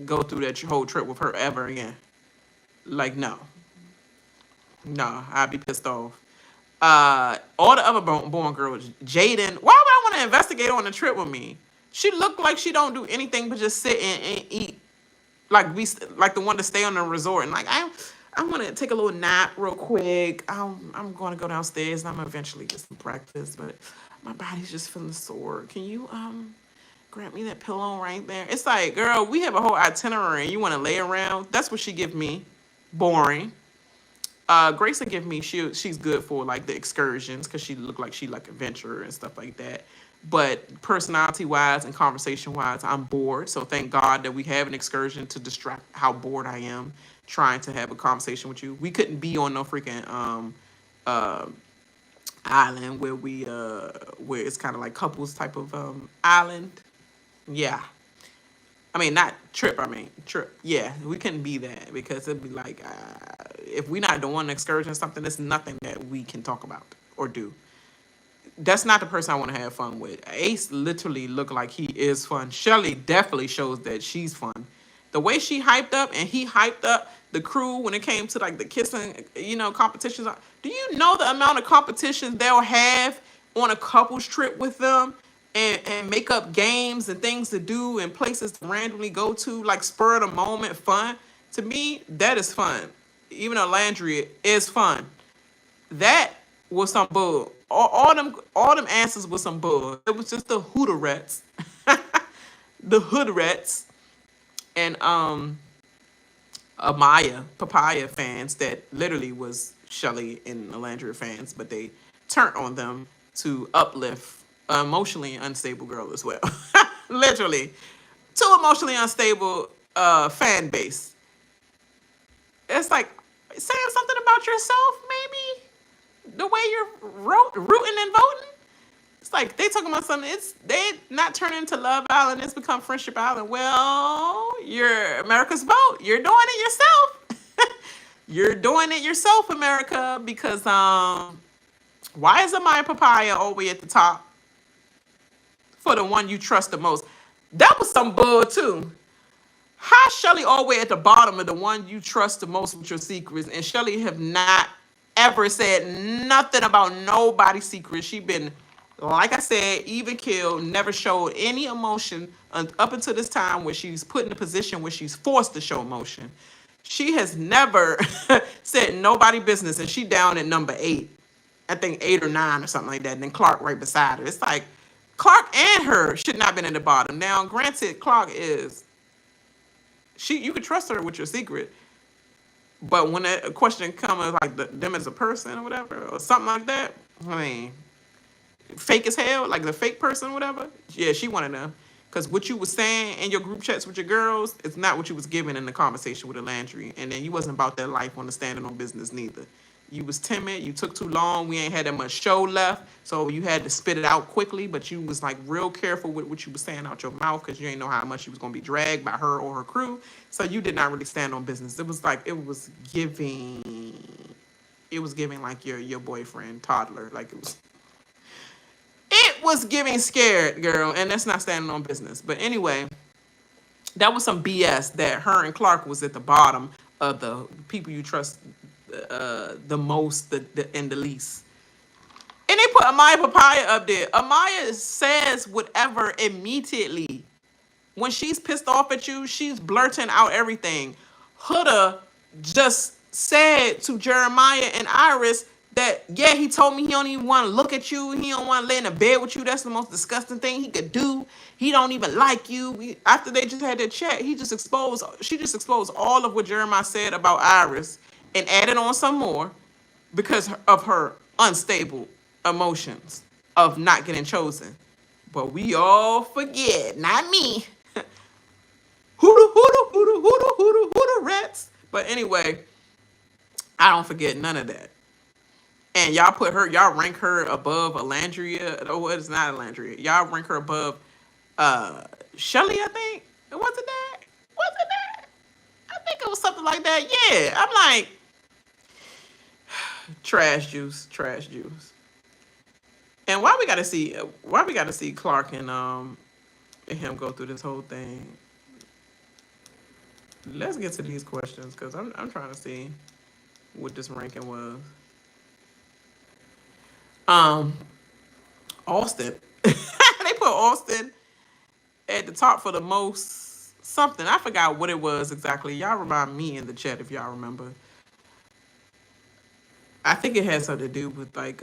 Speaker 1: go through that whole trip with her ever again. Like, no, I'd be pissed off. All the other born girls, Jaden, why would I want to investigate on the trip with me? She looked like she don't do anything but just sit and eat. Like the one to stay on the resort, and like I want to take a little nap real quick. I'm going to go downstairs and I'm gonna eventually get some breakfast, but my body's just feeling sore. Can you grab me that pillow right there? It's like, girl, we have a whole itinerary and you want to lay around? That's what she give me. Boring. Gracyn give me, she's good for like the excursions, because she look like she like adventure and stuff like that. But personality wise and conversation wise, I'm bored. So thank God that we have an excursion to distract how bored I am trying to have a conversation with you. We couldn't be on no freaking island where it's kind of like couples type of island. Yeah. I mean, not trip. Trip. Yeah, we couldn't be that, because it'd be like, if we're not doing an excursion or something, there's nothing that we can talk about or do. That's not the person I want to have fun with. Ace literally look like he is fun. Chelley definitely shows that she's fun. The way she hyped up and he hyped up the crew when it came to like the kissing, competitions. Do you know the amount of competitions they'll have on a couples trip with them, and make up games and things to do and places to randomly go to, like spur of the moment fun? To me, that is fun. Even Olandria is fun. That was some bull. All them answers was some bull. It was just the Hooterets, the Hooterets, and Amaya Papaya fans that literally was Chelley and Olandria fans, but they turned on them to uplift emotionally unstable girl as well. Literally, too emotionally unstable fan base. It's like saying something about yourself, maybe. The way you're rooting and voting, it's like they talking about something. They not turning into Love Island. It's become Friendship Island. Well, you're America's vote. You're doing it yourself. You're doing it yourself, America. Because why is Amaya Papaya all the way at the top for the one you trust the most? That was some bull too. How Chelley all the way at the bottom of the one you trust the most with your secrets, and Chelley have not ever said nothing about nobody's secret. She been, like I said, even killed, never showed any emotion up until this time where she's put in a position where she's forced to show emotion. She has never said nobody business, and she down at number 8. I think 8 or 9 or something like that, and then Clarke right beside her. It's like Clarke and her should not have been at the bottom. Now, granted, Clarke is, you could trust her with your secret, but when that question comes like them as a person or whatever, or something like that, I mean, fake as hell, like the fake person or whatever, yeah, she one of them. Because what you was saying in your group chats with your girls, it's not what you was giving in the conversation with Olandria. And then you wasn't about that life on the standing on business neither. You was timid. You took too long. We ain't had that much show left, so you had to spit it out quickly. But you was like real careful with what you was saying out your mouth because you ain't know how much you was gonna be dragged by her or her crew. So you did not really stand on business. It was like it was giving. It was giving like your boyfriend toddler. Like it was. It was giving scared, girl, and that's not standing on business. But anyway, that was some BS that her and Clarke was at the bottom of the people you trust the most and the least. And they put Amaya Papaya up there. Amaya says whatever immediately. When she's pissed off at you, she's blurting out everything. Huda just said to Jeremiah and Iris that, yeah, he told me he don't even want to look at you. He don't want to lay in a bed with you. That's the most disgusting thing he could do. He don't even like you. After they just had their chat, she just exposed all of what Jeremiah said about Iris and added on some more because of her unstable emotions of not getting chosen. But we all forget, not me. Huda, rats. But anyway, I don't forget none of that. And y'all rank her above Olandria. Oh, it's not Olandria. Y'all rank her above Chelley, I think. Was it that? I think it was something like that. Yeah. I'm like, trash juice. And why we gotta see Clarke and him go through this whole thing? Let's get to these questions because I'm trying to see what this ranking was. Austin. They put Austin at the top for the most something. I forgot what it was exactly. Y'all remind me in the chat if y'all remember. I think it had something to do with like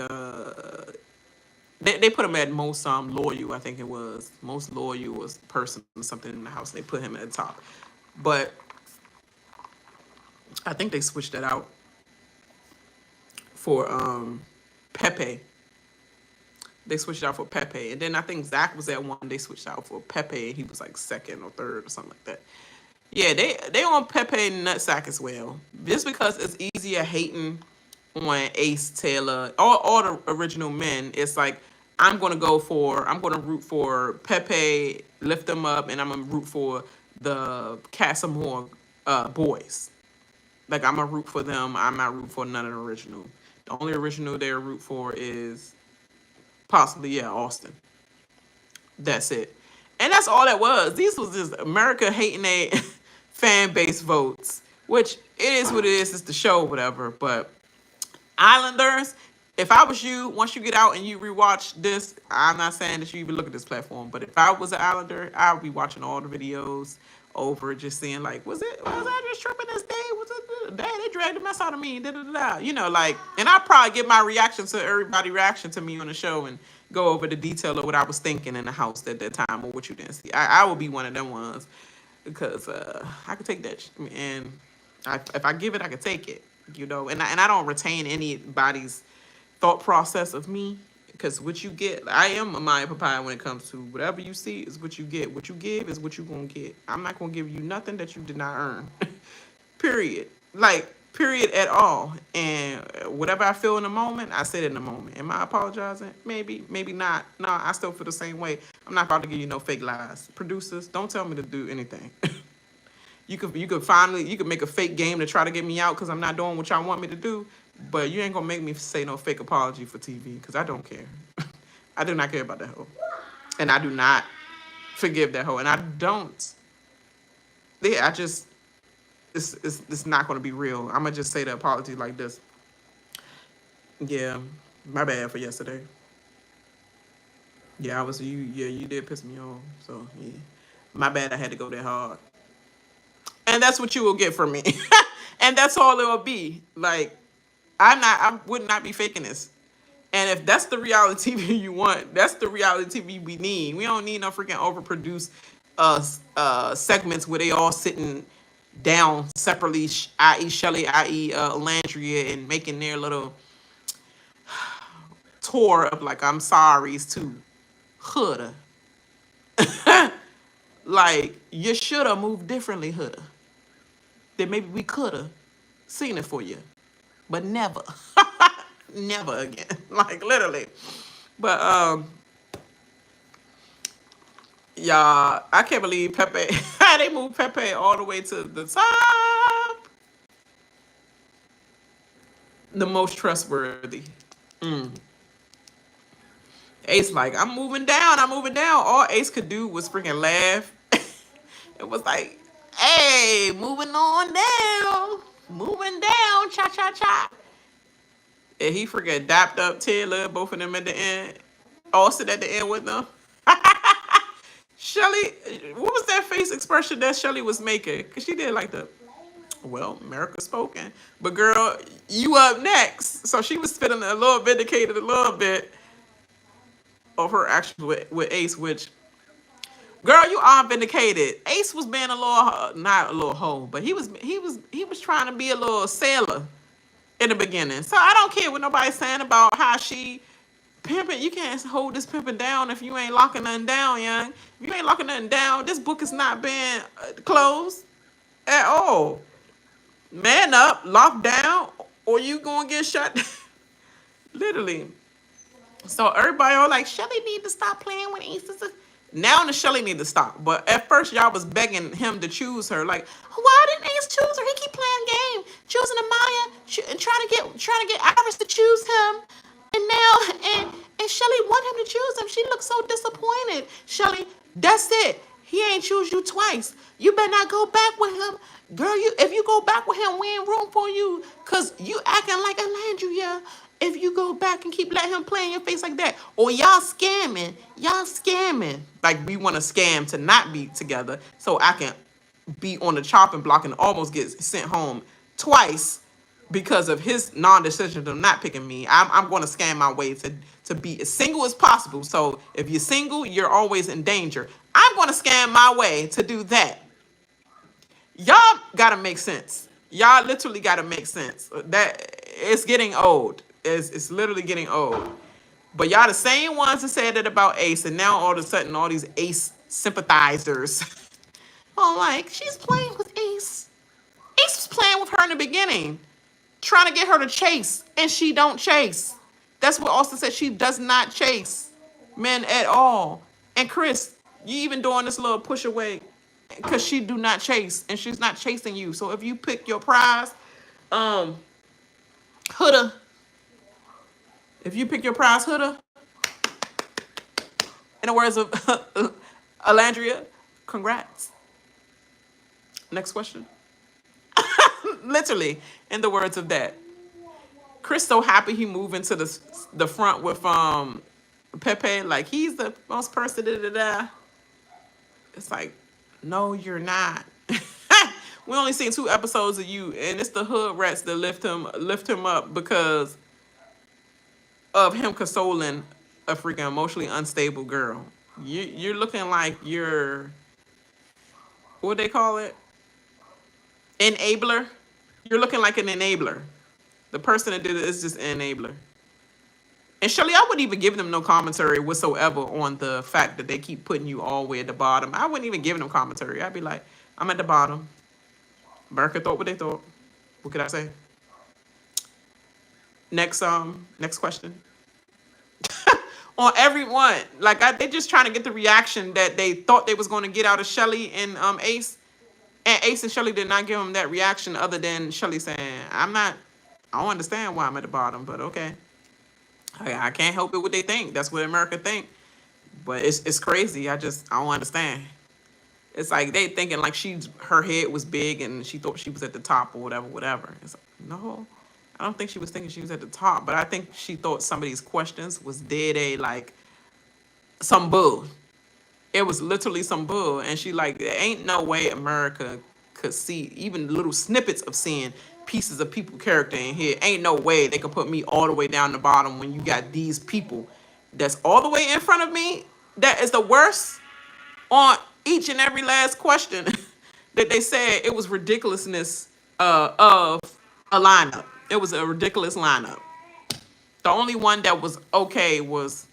Speaker 1: they put him at most loyal. I think it was most loyal was person or something in the house. They put him at the top, but I think they switched that out for Pepe. They switched out for Pepe, and then I think Zach was at one. They switched out for Pepe, and he was like second or third or something like that. Yeah, they on Pepe nutsack as well, just because it's easier hating on Ace, Taylor, all the original men. It's like I'm gonna root for Pepe, lift them up, and I'm gonna root for the Casamore boys. Like I'm gonna root for them. I'm not rooting for none of the original. The only original they root for is possibly, Austin. That's it. And that's all that was. These was just America hating a fan base votes, which it is what it is. It's the show, whatever. But Islanders, if I was you, once you get out and you rewatch this, I'm not saying that you even look at this platform, but if I was an Islander, I would be watching all the videos over, just seeing like, was I just tripping this day? Was it, dang, they dragged the mess out of me, you know, like, and I'll probably get my reaction to everybody's reaction to me on the show and go over the detail of what I was thinking in the house at that time or what you didn't see. I would be one of them ones because I could take that, and if I give it, I could take it, you know, and I don't retain anybody's thought process of me. Because what you get, I am Amaya Papaya when it comes to whatever you see is what you get. What you give is what you're going to get. I'm not going to give you nothing that you did not earn. Period. Like, period at all. And whatever I feel in the moment, I said it in the moment. Am I apologizing? Maybe, maybe not. No, I still feel the same way. I'm not about to give you no fake lies. Producers, don't tell me to do anything. You could make a fake game to try to get me out because I'm not doing what y'all want me to do. But you ain't gonna make me say no fake apology for TV because I don't care. I do not care about that hoe. And I do not forgive that hoe. And I don't. Yeah, it's not gonna be real. I'm gonna just say the apology like this. Yeah, my bad for yesterday. Yeah, you did piss me off. So yeah. My bad I had to go that hard. And that's what you will get from me. And that's all it will be. Like, I would not be faking this. And if that's the reality TV you want, that's the reality TV we need. We don't need no freaking overproduced segments where they all sitting down separately, i.e. Chelley, i.e. Olandria, and making their little tour of like I'm sorry's to Huda. Like, you should have moved differently, Huda. Then maybe we could have seen it for you. But never. Never again. Like, literally. But, y'all, I can't believe Pepe, they moved Pepe all the way to the top. The most trustworthy. Ace like, I'm moving down, I'm moving down. All Ace could do was freaking laugh. It was like, hey, moving on down. Moving down, cha-cha-cha. And he freaking dapped up Taylor, both of them at the end. Austin at the end with them. Chelley, what was that face expression that Chelley was making? Because she did like the, well, America spoken. But girl, you up next. So she was feeling a little vindicated a little bit of her action with Ace, which, girl, you are vindicated. Ace was being a little, not a little hoe, but he was trying to be a little sailor in the beginning. So I don't care what nobody's saying about how she pimping. You can't hold this pimping down if you ain't locking nothing down, young. If you ain't locking nothing down, this book is not being closed at all. Man up, lock down, or you gonna get shut. Literally. So everybody all like, Chelley need to stop playing with Aces. Now the Chelley need to stop. But at first y'all was begging him to choose her. Like, why didn't Ace choose her? He keep playing game, choosing Amaya, and trying to get Iris to choose him. And now and Chelley want him to choose him. She looks so disappointed. Chelley, that's it. He ain't choose you twice. You better not go back with him. Girl, if you go back with him, we ain't room for you. Cause you acting like Olandria. If you go back and keep letting him play in your face like that. Or y'all scamming. Y'all scamming. Like, we want to scam to not be together so I can be on the chopping block and almost get sent home twice because of his non-decision of not picking me. I'm going to scam my way to be as single as possible. So if you're single, you're always in danger. I'm going to scam my way to do that. Y'all got to make sense. Y'all literally got to make sense. That it's getting old. It's literally getting old. But y'all the same ones that said that about Ace, and now all of a sudden all these Ace sympathizers are like, she's playing with Ace. Ace was playing with her in the beginning, trying to get her to chase, and she don't chase. That's what Austin said. She does not chase men at all. And Chris, you even doing this little push away because she do not chase, and she's not chasing you. So if you pick your prize, Huda. If you pick your prize, Huda, in the words of Olandria, congrats. Next question. Literally, in the words of that. Chris so happy he moved into the front with Pepe, like he's the most person. It's like, no, you're not. We only seen 2 episodes of you, and it's the hood rats that lift him up because of him consoling a freaking emotionally unstable girl. You're looking like you're, what they call it? Enabler. You're looking like an enabler. The person that did it is just an enabler. And Chelley, I wouldn't even give them no commentary whatsoever on the fact that they keep putting you all the way at the bottom. I wouldn't even give them commentary. I'd be like, I'm at the bottom. America thought what they thought. What could I say? Next question. On everyone, like they just trying to get the reaction that they thought they was going to get out of Chelley and Ace, and Ace and Chelley did not give them that reaction other than Chelley saying, I don't understand why I'm at the bottom, but okay. I can't help it what they think. That's what America think. But it's crazy. I don't understand. It's like they thinking like her head was big and she thought she was at the top or whatever. It's like, no. I don't think she was thinking she was at the top, but I think she thought some of these questions was like some bull. It was literally some bull. And she like, there ain't no way America could see even little snippets of seeing pieces of people character in here. Ain't no way they could put me all the way down the bottom when you got these people that's all the way in front of me. That is the worst on each and every last question that they said. It was ridiculousness of a lineup. It was a ridiculous lineup. The only one that was okay was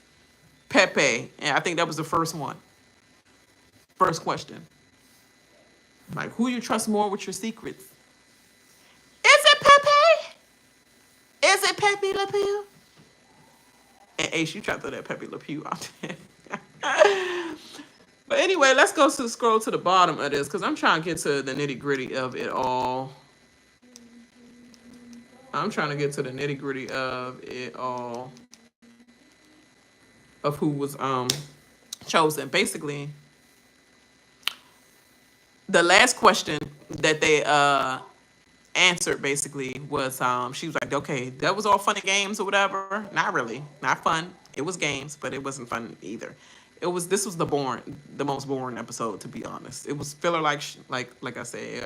Speaker 1: Pepe. And I think that was the first one. First question. Like, who you trust more with your secrets? Is it Pepe? Is it Pepe Le Pew. And Ace, you tried to throw that Pepe Le Pew out there. But anyway, let's go to scroll to the bottom of this because I'm trying to get to the nitty gritty of it all. I'm trying to get to the nitty gritty of it all. Of who was chosen. Basically, the last question that they answered basically was she was like, okay, that was all fun and games or whatever. Not really, not fun. It was games, but it wasn't fun either. This was the most boring episode, to be honest. It was filler like I said.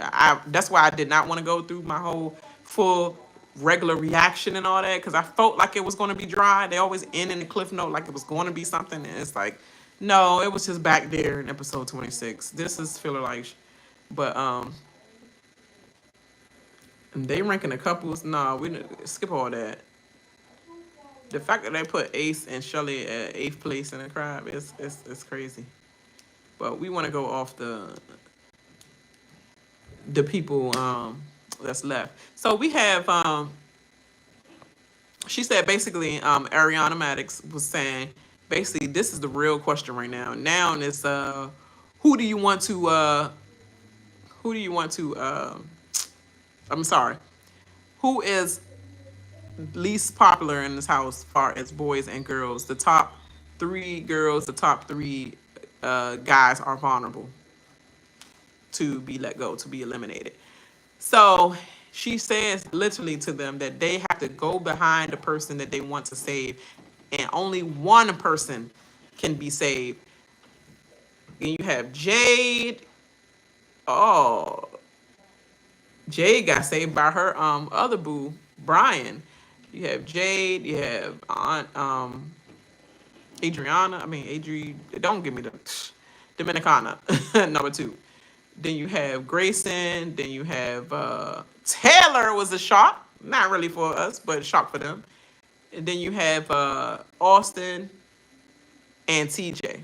Speaker 1: That's why I did not want to go through my whole full regular reaction and all that because I felt like it was going to be dry. They always end in the cliff note like it was going to be something, and it's like, no, it was just back there in episode 26. This is filler like, but and they ranking the couples. No, we skip all that. The fact that they put Ace and Chelley at 8th place in the crowd is crazy. But we want to go off the people that's left. So we have she said basically Ariana Madix was saying basically this is the real question right now. Now is who do you want to I'm sorry. Who is least popular in this house as far as boys and girls? The top 3 girls, the top 3 guys are vulnerable to be let go, to be eliminated. So she says literally to them that they have to go behind the person that they want to save, and only one person can be saved. And you have Jade. Oh, Jade got saved by her other boo, Bryan. You have Jade. You have Adriana. Don't give me the Dominicana, number 2. Then you have Gracyn. Then you have Taylor was a shock. Not really for us, but a shock for them. And then you have Austin and TJ.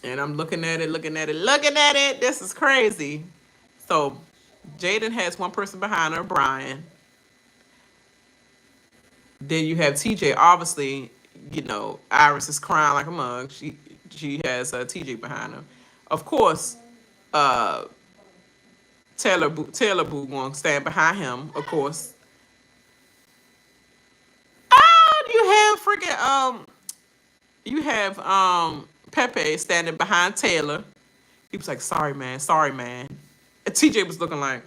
Speaker 1: And I'm looking at it. This is crazy. So Jaden has one person behind her, Bryan. Then you have TJ. Obviously, you know, Iris is crying like a mug. She has TJ behind her. Of course, Taylor Boo going to stand behind him, of course. You have Pepe standing behind Taylor. He was like, sorry, man. And TJ was looking like,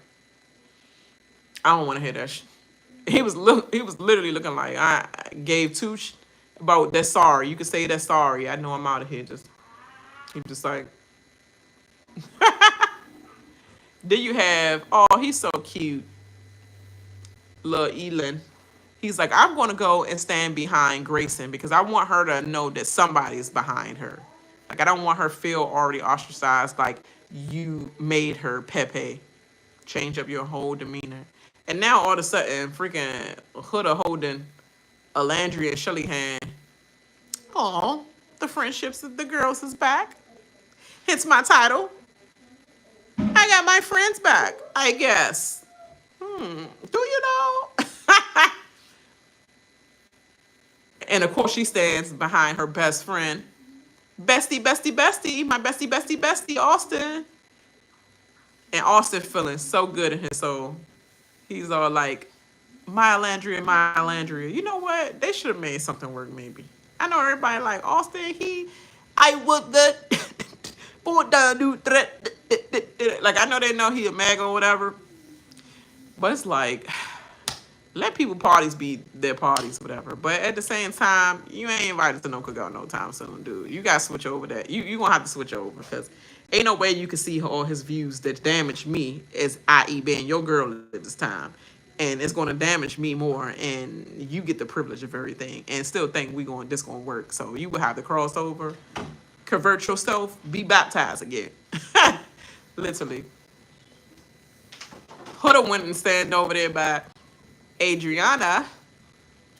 Speaker 1: I don't want to hear that shit. He was literally looking like, I gave 2 about that sorry. You could say that sorry. I know I'm out of here. He was just like. Then you have, oh, he's so cute. Little Elan. He's like, I'm going to go and stand behind Gracyn because I want her to know that somebody is behind her. Like, I don't want her feel already ostracized like you made her Pepe. Change up your whole demeanor. And now all of a sudden, freaking Huda holding Olandria and Chelley hand. Oh, the friendships of the girls is back. Hits my title. I got my friends back, I guess. Do you know? And of course she stands behind her best friend. Bestie, my bestie, Austin. And Austin feeling so good in his soul. He's all like, my Olandria. You know what? They should have made something work maybe. I know everybody like, Austin, I would like, I know they know he a mag or whatever. But it's like, let people parties be their parties, whatever. But at the same time, you ain't invited to no cookout no time soon, dude. You gotta switch over that. You gonna have to switch over because ain't no way you can see all his views that damage me as i.e. being your girl at this time. And it's gonna damage me more, and you get the privilege of everything and still think this gonna work. So you will have to cross over, convert yourself, be baptized again. Literally. Huda went and stand over there by Adriana.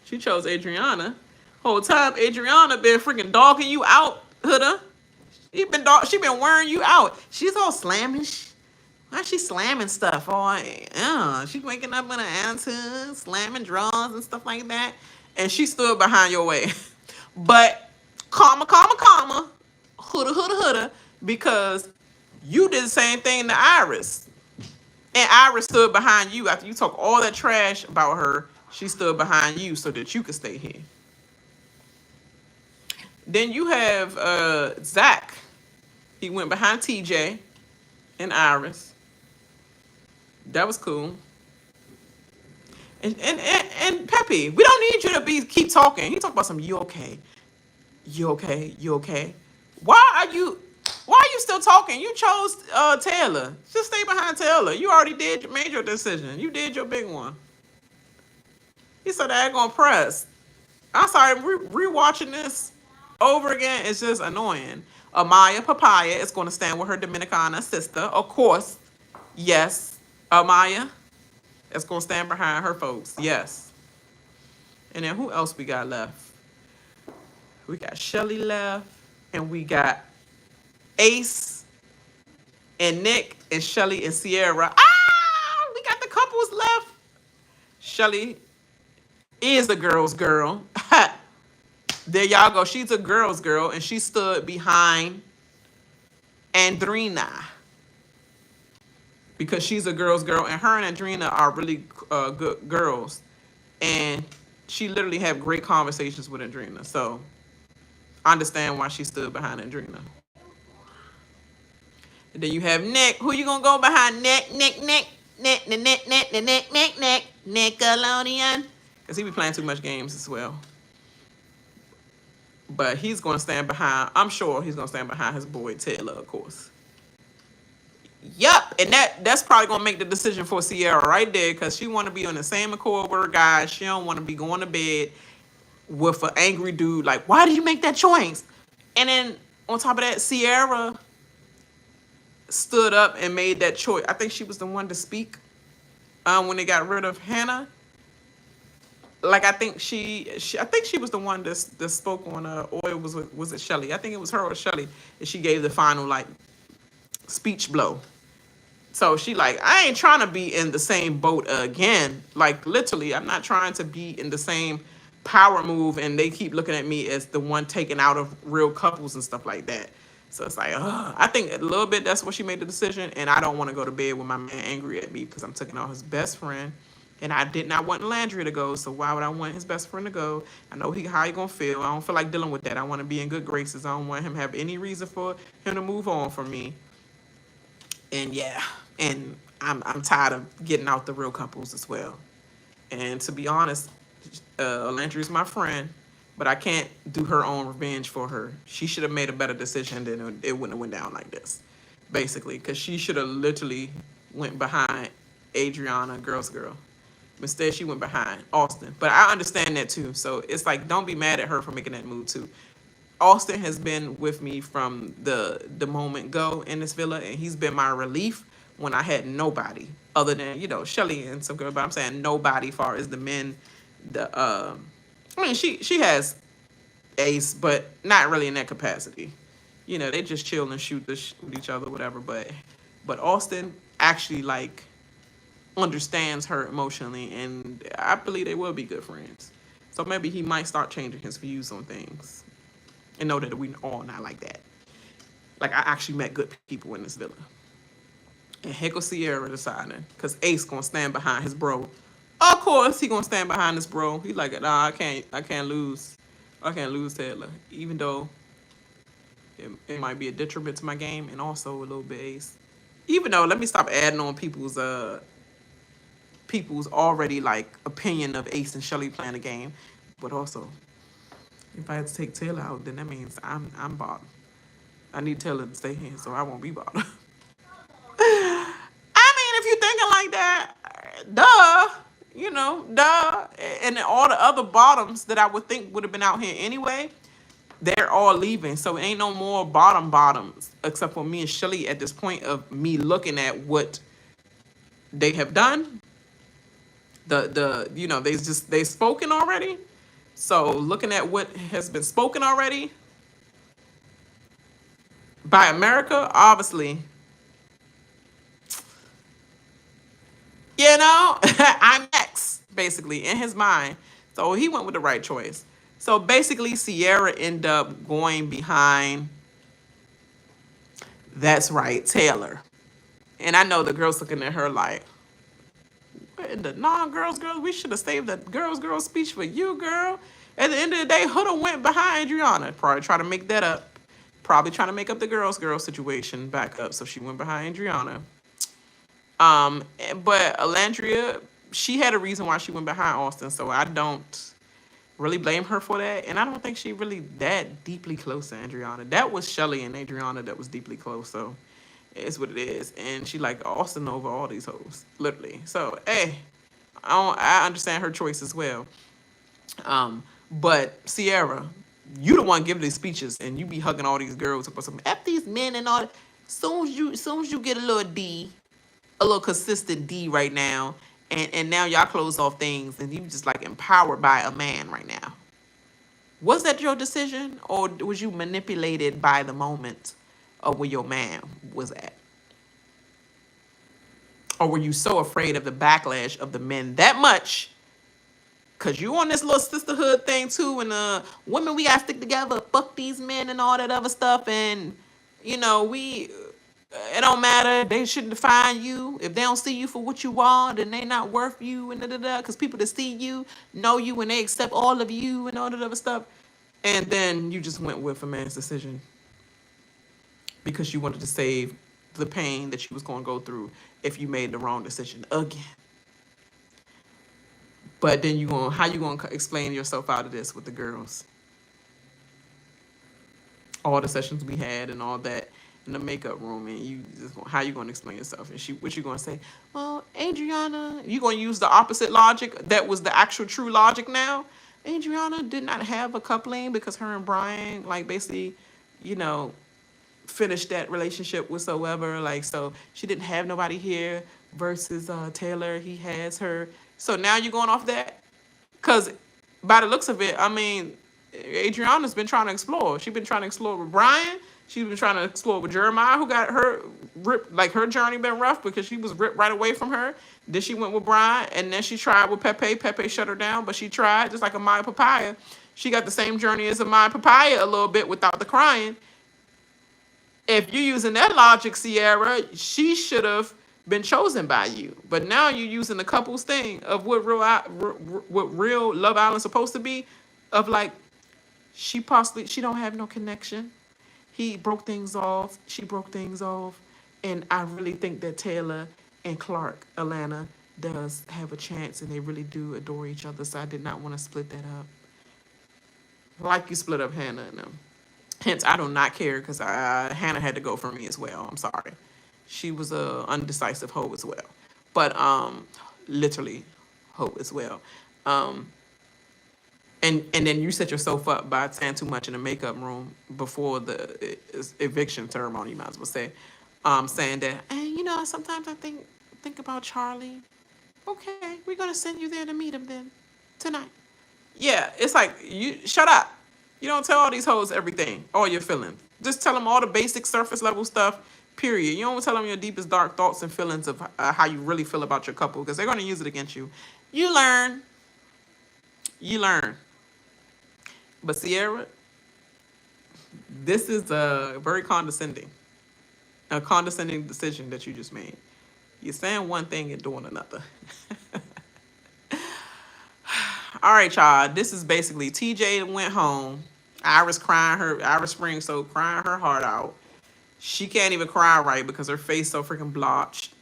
Speaker 1: She chose Adriana. Whole time Adriana been freaking dogging you out, Huda. She been wearing you out. She's all slamming. Why she slamming stuff? Oh, she's waking up in an attitude, slamming drawers and stuff like that. And she stood behind your way. But karma, karma, karma, hoodah, hoodah, hoodah, because you did the same thing to Iris. And Iris stood behind you after you talk all that trash about her. She stood behind you so that you could stay here. Then you have Zach. He went behind TJ and Iris. That was cool. And Peppy, we don't need you to keep talking. He talked about some you okay. You okay? You okay? Why are you still talking? You chose Taylor. Just stay behind Taylor. You already made your decision. You did your big one. He said that gonna press. I'm sorry, rewatching this over again is just annoying. Amaya Papaya is gonna stand with her Dominicana sister. Of course. Yes. Amaya is gonna stand behind her folks. Yes. And then who else we got left? We got Chelley left, and we got Ace and Nick and Chelley and Cierra. We got the couples left. Chelley is a girl's girl. There y'all go. She's a girl's girl, and she stood behind Andreina because she's a girl's girl, and her and Andreina are really good girls, and she literally had great conversations with Andreina. So I understand why she stood behind Andreina. And then you have Nick. Who you gonna go behind? Nick, Nickelodeon. Because he be playing too much games as well. But he's gonna stand behind, I'm sure he's gonna stand behind his boy Taylor, of course. Yup, and that's probably gonna make the decision for Cierra right there, because she wanna be on the same accord with her guys. She don't wanna be going to bed with an angry dude like, why did you make that choice? And then on top of that, Cierra stood up and made that choice. I think she was the one to speak when they got rid of Hannah. Like I think she was the one that spoke on or was it Chelley? I think it was her or Chelley, and she gave the final like speech blow. So she like, I ain't trying to be in the same boat again. Like literally, I'm not trying to be in the same power move, and they keep looking at me as the one taken out of real couples and stuff like that. So it's like, I think a little bit that's what she made the decision, and I don't want to go to bed with my man angry at me because I'm taking out his best friend, and I did not want Olandria to go, so why would I want his best friend to go? I know how he gonna feel. I don't feel like dealing with that. I want to be in good graces. I don't want him to have any reason for him to move on from me. And yeah, and I'm tired of getting out the real couples as well. And to be honest, Olandria is my friend, but I can't do her own revenge for her. She should have made a better decision, then it wouldn't have went down like this, basically, because she should have literally went behind Adriana, girl's girl. Instead, she went behind Austin. But I understand that too. So it's like, don't be mad at her for making that move too. Austin has been with me from the moment go in this villa, and he's been my relief when I had nobody other than, Chelley and some girl. But I'm saying nobody far as the men. I mean, she has Ace, but not really in that capacity. They just chill and shoot with each other, whatever. But Austin actually like understands her emotionally, and I believe they will be good friends. So maybe he might start changing his views on things and know that we all not like that. Like, I actually met good people in this villa. And here goes Cierra deciding, because Ace gonna stand behind his bro. Of course, he gonna stand behind his bro. He's like, nah, I can't lose Taylor, even though it might be a detriment to my game, and also a little bit Ace. Even though, let me stop adding on people's already like opinion of Ace and Chelley playing the game, but also if I had to take Taylor out, then that means I'm bottom. I need Taylor to stay here, so I won't be bottom. I mean, if you're thinking like that, duh. And all the other bottoms that I would think would have been out here anyway, they're all leaving. So it ain't no more bottoms, except for me and Chelley at this point of me looking at what they have done. They've spoken already. So looking at what has been spoken already by America, obviously, You know, I'm next, basically, in his mind. So he went with the right choice. So basically, Cierra ended up going behind, that's right, Taylor. And I know the girls looking at her like, what in the girls, we should have saved the girls speech for you, girl. At the end of the day, Huda went behind Andreina. Probably trying to make that up. Probably trying to make up the girls situation back up. So she went behind Andreina. But Olandria, she had a reason why she went behind Austin, so I don't really blame her for that. And I don't think she really that deeply close to Andreina. That was Chelley and Adriana that was deeply close, so it's what it is. And she like Austin over all these hoes, literally. So hey, I understand her choice as well. But Cierra, you the one giving these speeches, and you be hugging all these girls about some F these men and all that. Soon as you get a little D, a little consistent D right now, and now y'all close off things, and you just like empowered by a man right now. Was that your decision, or was you manipulated by the moment of where your man was at? Or were you so afraid of the backlash of the men that much? Because you on this little sisterhood thing too, and women, we gotta stick together, fuck these men and all that other stuff, and you know, it don't matter. They shouldn't define you. If they don't see you for what you are, then they not worth you and da. Because people that see you know you and they accept all of you and all that other stuff. And then you just went with a man's decision because you wanted to save the pain that you was going to go through if you made the wrong decision again. But then how you gonna explain yourself out of this with the girls? All the sessions we had and all that in the makeup room, and you just how you gonna explain yourself? And what you gonna say? Well, Adriana, you gonna use the opposite logic that was the actual true logic now? Adriana did not have a coupling because her and Bryan, like, basically, you know, finished that relationship whatsoever. Like, so she didn't have nobody here versus Taylor. He has her. So now you're going off that? Because by the looks of it, I mean, Adriana's been trying to explore. She's been trying to explore with Bryan. She's been trying to explore with Jeremiah, who got her ripped, like her journey been rough because she was ripped right away from her. Then she went with Bryan, and then she tried with Pepe. Pepe shut her down, but she tried, just like Amaya Papaya. She got the same journey as Amaya Papaya a little bit without the crying. If you're using that logic, Cierra, she should have been chosen by you. But now you're using the couples thing of what real Love Island's supposed to be, of like, she don't have no connection. He broke things off. She broke things off. And I really think that Taylor and Clarke, Atlanta, does have a chance, and they really do adore each other. So I did not want to split that up. Like you split up Hannah and them. Hence, I do not care because Hannah had to go for me as well. I'm sorry. She was a undecisive hoe as well. But literally hoe as well. And then you set yourself up by saying too much in the makeup room before the eviction ceremony, you might as well say, saying that, hey, you know, sometimes I think about Charlie. Okay, we're gonna send you there to meet him then tonight. Yeah, it's like, you shut up. You don't tell all these hoes everything, all your feelings. Just tell them all the basic surface level stuff, period. You don't tell them your deepest dark thoughts and feelings of how you really feel about your couple, because they're gonna use it against you. You learn. But Cierra, this is a very condescending decision that you just made. You're saying one thing and doing another. All right, y'all. This is basically TJ went home. Iris Spring so crying her heart out. She can't even cry right because her face so freaking blotched.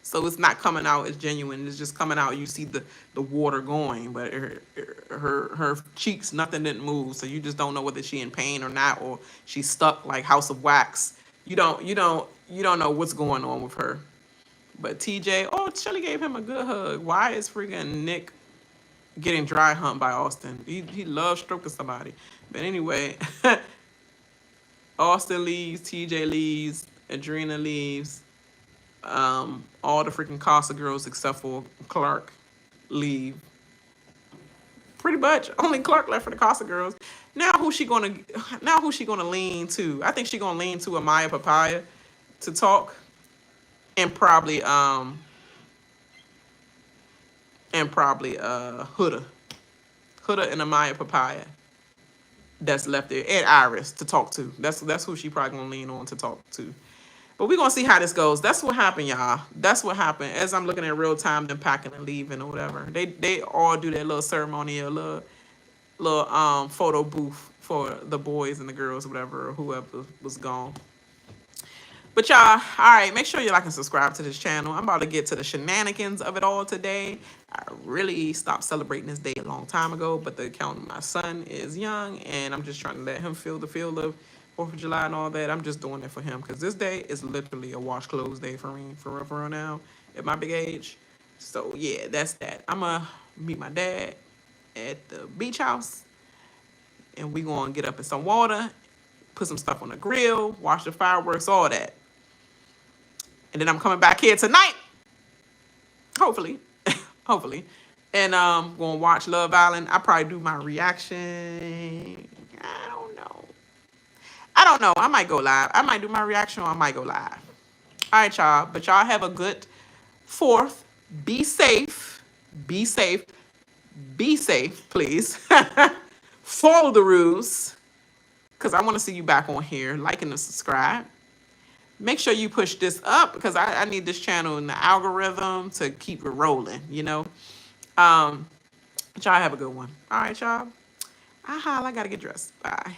Speaker 1: So it's not coming out as genuine. It's just coming out. You see the water going, but her cheeks, nothing didn't move. So you just don't know whether she in pain or not, or she's stuck like House of Wax. You don't know what's going on with her. But TJ, Chelley gave him a good hug. Why is freaking Nick getting dry humped by Austin? He loves stroking somebody. But anyway, Austin leaves, TJ leaves, Andreina leaves. All the freaking Casa girls except for Clarke leave. Pretty much only Clarke left for the Casa girls. Now who's she gonna lean to? I think she's gonna lean to Amaya Papaya to talk, and probably and probably Huda and Amaya Papaya that's left there, and Iris to talk to. That's who she probably gonna lean on to talk to. But we're gonna see how this goes. That's what happened, y'all. That's what happened. As I'm looking at real time, them packing and leaving or whatever. They all do that little ceremony, a little photo booth for the boys and the girls, or whatever, or whoever was gone. But y'all, all right, make sure you like and subscribe to this channel. I'm about to get to the shenanigans of it all today. I really stopped celebrating this day a long time ago, but the account of my son is young, and I'm just trying to let him feel the feel of 4th of July and all that. I'm just doing it for him, because this day is literally a wash clothes day for me, for real now, at my big age. So, yeah, that's that. I'm going to meet my dad at the beach house, and we going to get up in some water, put some stuff on the grill, watch the fireworks, all that. And then I'm coming back here tonight, hopefully, hopefully, and gonna watch Love Island. I probably do my reaction. I don't know. I might go live. I might do my reaction, or I might go live. All right, y'all. But y'all have a good 4th. Be safe. Be safe. Be safe, please. Follow the rules, because I want to see you back on here, liking and subscribe. Make sure you push this up, because I need this channel in the algorithm to keep it rolling, you know. Y'all have a good one. All right, y'all. I gotta get dressed. Bye.